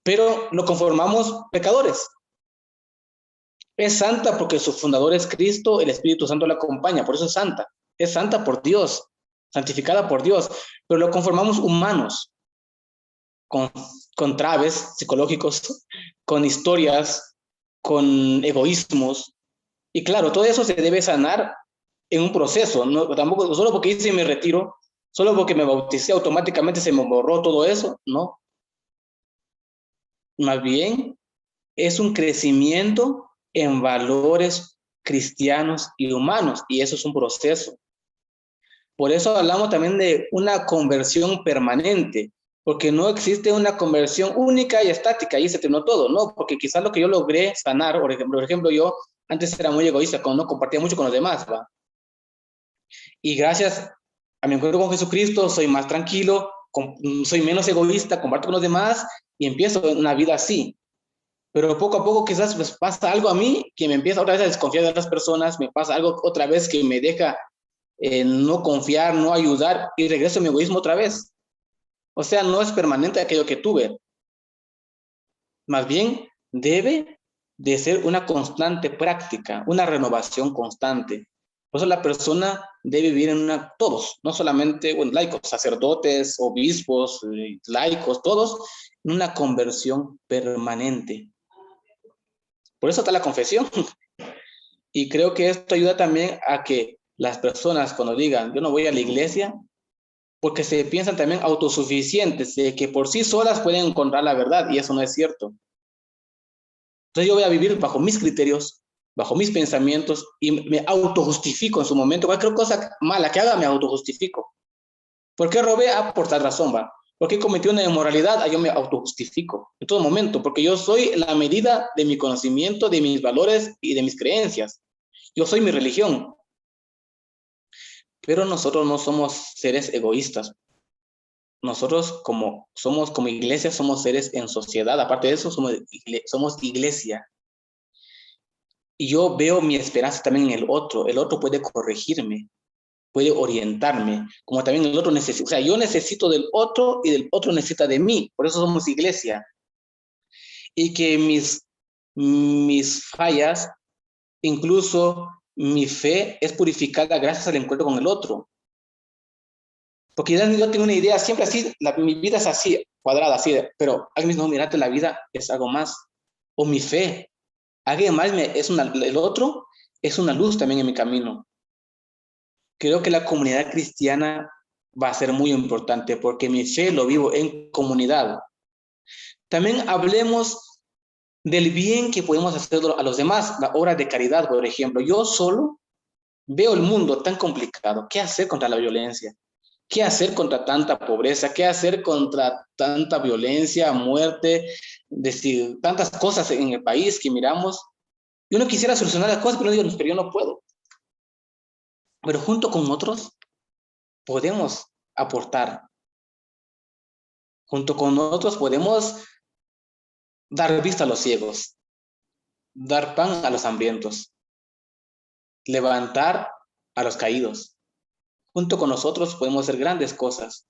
S6: pero lo conformamos pecadores. Es santa porque su fundador es Cristo, el Espíritu Santo la acompaña, por eso es santa. Es santa por Dios, santificada por Dios, pero lo conformamos humanos, con traves psicológicos, con historias, con egoísmos. Y claro, todo eso se debe sanar en un proceso, no, tampoco solo porque hice mi retiro, solo porque me bauticé automáticamente se me borró todo eso, no. Más bien es un crecimiento en valores cristianos y humanos, y eso es un proceso. Por eso hablamos también de una conversión permanente, porque no existe una conversión única y estática, y se terminó todo, ¿no? Porque quizás lo que yo logré sanar, por ejemplo, yo antes era muy egoísta, no compartía mucho con los demás, ¿va? Y gracias a mi encuentro con Jesucristo, soy más tranquilo, soy menos egoísta, comparto con los demás, y empiezo una vida así. Pero poco a poco quizás pues, pasa algo a mí que me empieza otra vez a desconfiar de otras personas, me pasa algo otra vez que me deja no confiar, no ayudar y regreso a mi egoísmo otra vez. O sea, no es permanente aquello que tuve. Más bien debe de ser una constante práctica, una renovación constante. Por eso la persona debe vivir en todos, no solamente laicos, sacerdotes, obispos, laicos, todos, en una conversión permanente. Por eso está la confesión. Y creo que esto ayuda también a que las personas cuando digan, yo no voy a la iglesia, porque se piensan también autosuficientes, de que por sí solas pueden encontrar la verdad, y eso no es cierto. Entonces yo voy a vivir bajo mis criterios, bajo mis pensamientos, y me autojustifico en su momento. Cualquier cosa mala que haga, me autojustifico. ¿Por qué robé? Ah, por tal razón, va. ¿Por qué cometí una inmoralidad? Ah, yo me autojustifico en todo momento, porque yo soy la medida de mi conocimiento, de mis valores y de mis creencias. Yo soy mi religión. Pero nosotros no somos seres egoístas. Nosotros como iglesia somos seres en sociedad. Aparte de eso, somos iglesia. Y yo veo mi esperanza también en el otro. El otro puede corregirme, puede orientarme, como también el otro necesita. O sea, yo necesito del otro y del otro necesita de mí. Por eso somos iglesia. Y que mis fallas, incluso mi fe es purificada gracias al encuentro con el otro. Porque yo tengo una idea siempre así, mi vida es así, cuadrada, así, pero alguien mismo, mirate, la vida es algo más. O mi fe, alguien más el otro es una luz también en mi camino. Creo que la comunidad cristiana va a ser muy importante porque mi fe lo vivo en comunidad. También hablemos del bien que podemos hacer a los demás, la obra de caridad, por ejemplo. Yo solo veo el mundo tan complicado. ¿Qué hacer contra la violencia? ¿Qué hacer contra tanta pobreza? ¿Qué hacer contra tanta violencia, muerte, tantas cosas en el país que miramos? Yo no quisiera solucionar las cosas, pero yo no puedo. Pero junto con otros podemos aportar. Junto con otros podemos dar vista a los ciegos, dar pan a los hambrientos, levantar a los caídos. Junto con nosotros podemos hacer grandes cosas.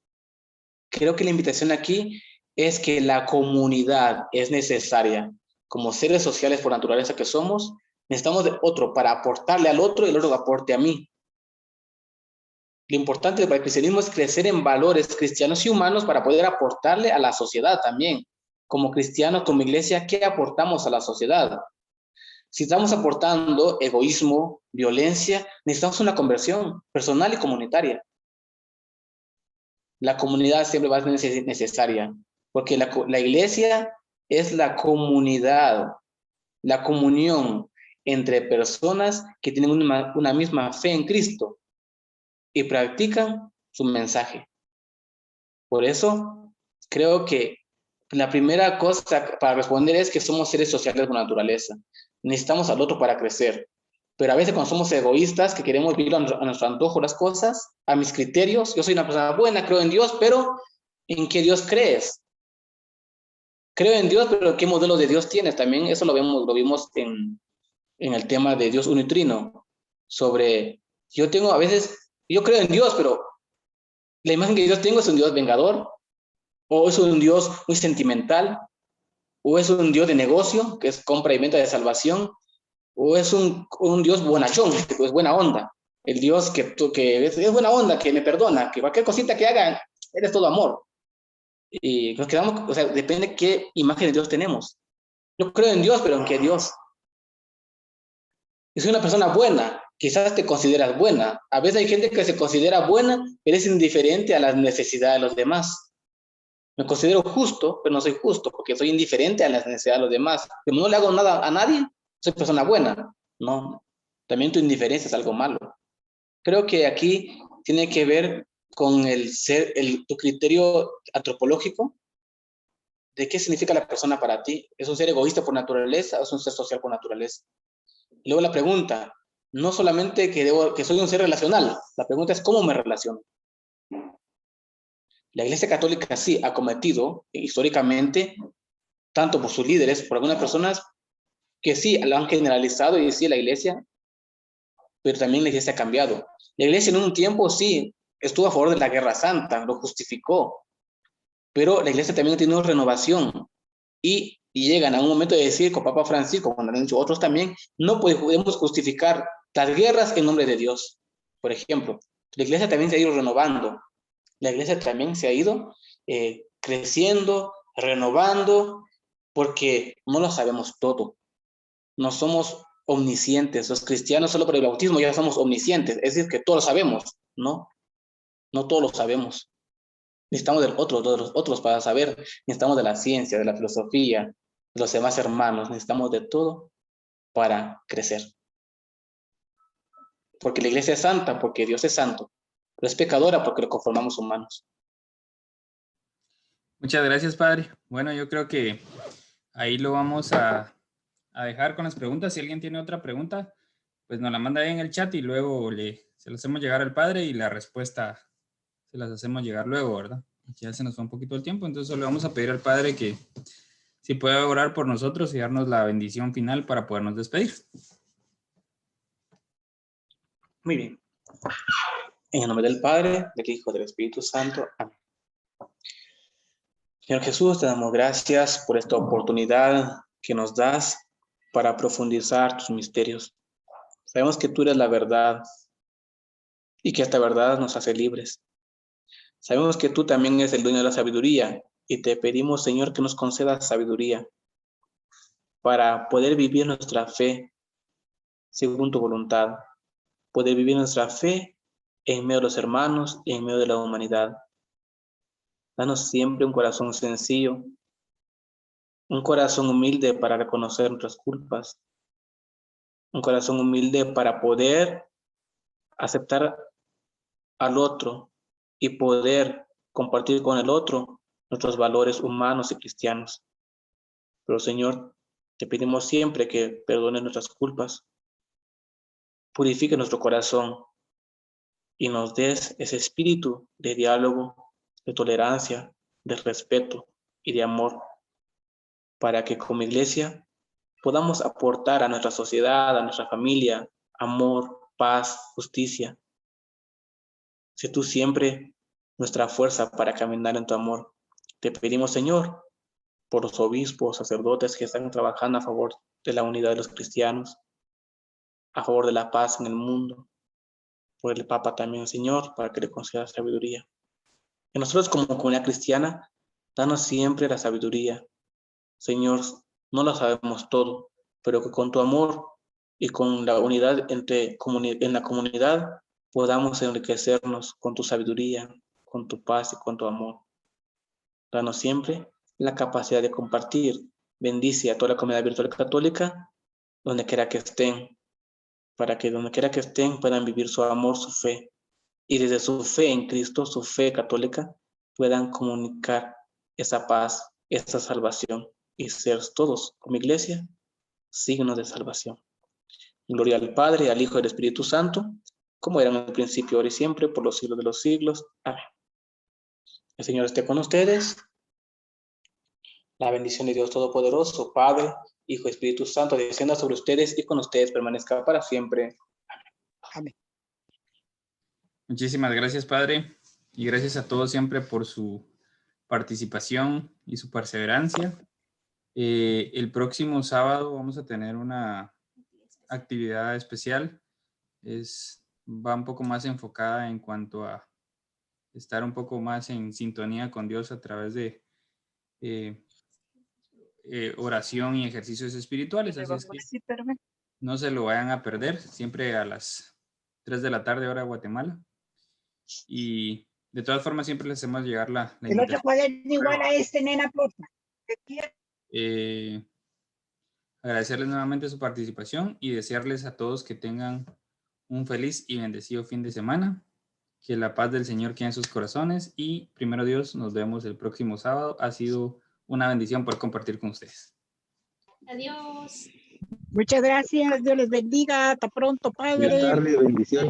S6: Creo que la invitación aquí es que la comunidad es necesaria. como seres sociales por naturaleza que somos, necesitamos de otro para aportarle al otro y el otro aporte a mí. Lo importante para el cristianismo es crecer en valores cristianos y humanos para poder aportarle a la sociedad también. Como cristianos, como iglesia, ¿qué aportamos a la sociedad? Si estamos aportando egoísmo, violencia, necesitamos una conversión personal y comunitaria. La comunidad siempre va a ser necesaria, porque la iglesia es la comunidad, la comunión entre personas que tienen una misma fe en Cristo y practican su mensaje. Por eso, creo que la primera cosa para responder es que somos seres sociales por naturaleza. Necesitamos al otro para crecer. Pero a veces cuando somos egoístas, que queremos vivir a nuestro antojo las cosas, a mis criterios, yo soy una persona buena, creo en Dios, pero ¿en qué Dios crees? Creo en Dios, pero ¿qué modelo de Dios tienes? También eso lo vimos en el tema de Dios uno y trino. Sobre, yo creo en Dios, pero la imagen que Dios tengo es un Dios vengador, o es un Dios muy sentimental, o es un Dios de negocio, que es compra y venta de salvación, o es un Dios bonachón, que es buena onda. El Dios que es buena onda, que me perdona, que cualquier cosita que haga, eres todo amor. Y nos quedamos, o sea, depende qué imagen de Dios tenemos. Yo creo en Dios, pero ¿en qué Dios? Si soy una persona buena, quizás te consideras buena. A veces hay gente que se considera buena, pero es indiferente a las necesidades de los demás. Me considero justo, pero no soy justo, porque soy indiferente a las necesidades de los demás. Como no le hago nada a nadie, soy persona buena. No, también tu indiferencia es algo malo. Creo que aquí tiene que ver con tu criterio antropológico de qué significa la persona para ti. ¿Es un ser egoísta por naturaleza o es un ser social por naturaleza? Y luego la pregunta, no solamente que soy un ser relacional, la pregunta es cómo me relaciono. La Iglesia Católica sí ha cometido históricamente, tanto por sus líderes, por algunas personas que sí lo han generalizado y sí la Iglesia, pero también la Iglesia ha cambiado. La Iglesia en un tiempo sí estuvo a favor de la Guerra Santa, lo justificó, pero la Iglesia también ha tenido renovación y llegan a un momento de decir con Papa Francisco, como han dicho otros también, no podemos justificar las guerras en nombre de Dios. Por ejemplo, la Iglesia también se ha ido renovando. La Iglesia también se ha ido creciendo, renovando, porque no lo sabemos todo. No somos omniscientes. Los cristianos solo por el bautismo ya somos omniscientes. Es decir, que todo lo sabemos, ¿no? No todo lo sabemos. Necesitamos de los otros para saber. Necesitamos de la ciencia, de la filosofía, de los demás hermanos. Necesitamos de todo para crecer. Porque la Iglesia es santa, porque Dios es santo. Pero es pecadora porque lo conformamos humanos.
S1: Muchas gracias, padre. Bueno, yo creo que ahí lo vamos a dejar con las preguntas. Si alguien tiene otra pregunta, pues nos la manda ahí en el chat y luego se la hacemos llegar al padre y la respuesta se las hacemos llegar luego, ¿verdad? Ya se nos va un poquito el tiempo, entonces le vamos a pedir al padre que si puede orar por nosotros y darnos la bendición final para podernos despedir.
S6: Muy bien. En el nombre del Padre, del Hijo, del Espíritu Santo. Amén. Señor Jesús, te damos gracias por esta oportunidad que nos das para profundizar tus misterios. Sabemos que tú eres la verdad y que esta verdad nos hace libres. Sabemos que tú también eres el dueño de la sabiduría y te pedimos, Señor, que nos concedas sabiduría para poder vivir nuestra fe según tu voluntad, poder vivir nuestra fe en medio de los hermanos y en medio de la humanidad. Danos siempre un corazón sencillo, un corazón humilde para reconocer nuestras culpas, un corazón humilde para poder aceptar al otro y poder compartir con el otro nuestros valores humanos y cristianos. Pero Señor, te pedimos siempre que perdones nuestras culpas, purifique nuestro corazón y nos des ese espíritu de diálogo, de tolerancia, de respeto y de amor, para que como iglesia podamos aportar a nuestra sociedad, a nuestra familia, amor, paz, justicia. Sé tú siempre nuestra fuerza para caminar en tu amor. Te pedimos, Señor, por los obispos, sacerdotes que están trabajando a favor de la unidad de los cristianos, a favor de la paz en el mundo, por el Papa también, Señor, para que le conceda sabiduría. Y nosotros como comunidad cristiana, danos siempre la sabiduría. Señor, no lo sabemos todo, pero que con tu amor y con la unidad en la comunidad podamos enriquecernos con tu sabiduría, con tu paz y con tu amor. Danos siempre la capacidad de compartir. Bendice a toda la comunidad virtual católica, donde quiera que estén, para que donde quiera que estén puedan vivir su amor, su fe, y desde su fe en Cristo, su fe católica, puedan comunicar esa paz, esa salvación, y ser todos, como iglesia, signos de salvación. Gloria al Padre, al Hijo y al Espíritu Santo, como era en el principio, ahora y siempre, por los siglos de los siglos. Amén. El Señor esté con ustedes. La bendición de Dios Todopoderoso, Padre, Hijo y Espíritu Santo, descienda sobre ustedes y con ustedes permanezca para siempre.
S7: Amén.
S1: Muchísimas gracias, Padre, y gracias a todos siempre por su participación y su perseverancia. El próximo sábado vamos a tener una actividad especial. Va un poco más enfocada en cuanto a estar un poco más en sintonía con Dios a través de oración y ejercicios espirituales. Así es que no se lo vayan a perder, siempre a las 3 de la tarde, hora de Guatemala. Y de todas formas siempre les hacemos llegar la
S7: El otro cuaderno igual a este, nena, porfa.
S1: Agradecerles nuevamente su participación y desearles a todos que tengan un feliz y bendecido fin de semana. Que la paz del Señor quede en sus corazones y primero Dios, nos vemos el próximo sábado. Ha sido una bendición poder compartir con ustedes.
S2: Adiós.
S7: Muchas gracias. Dios les bendiga. Hasta pronto, Padre.
S8: Buenas tardes, bendiciones.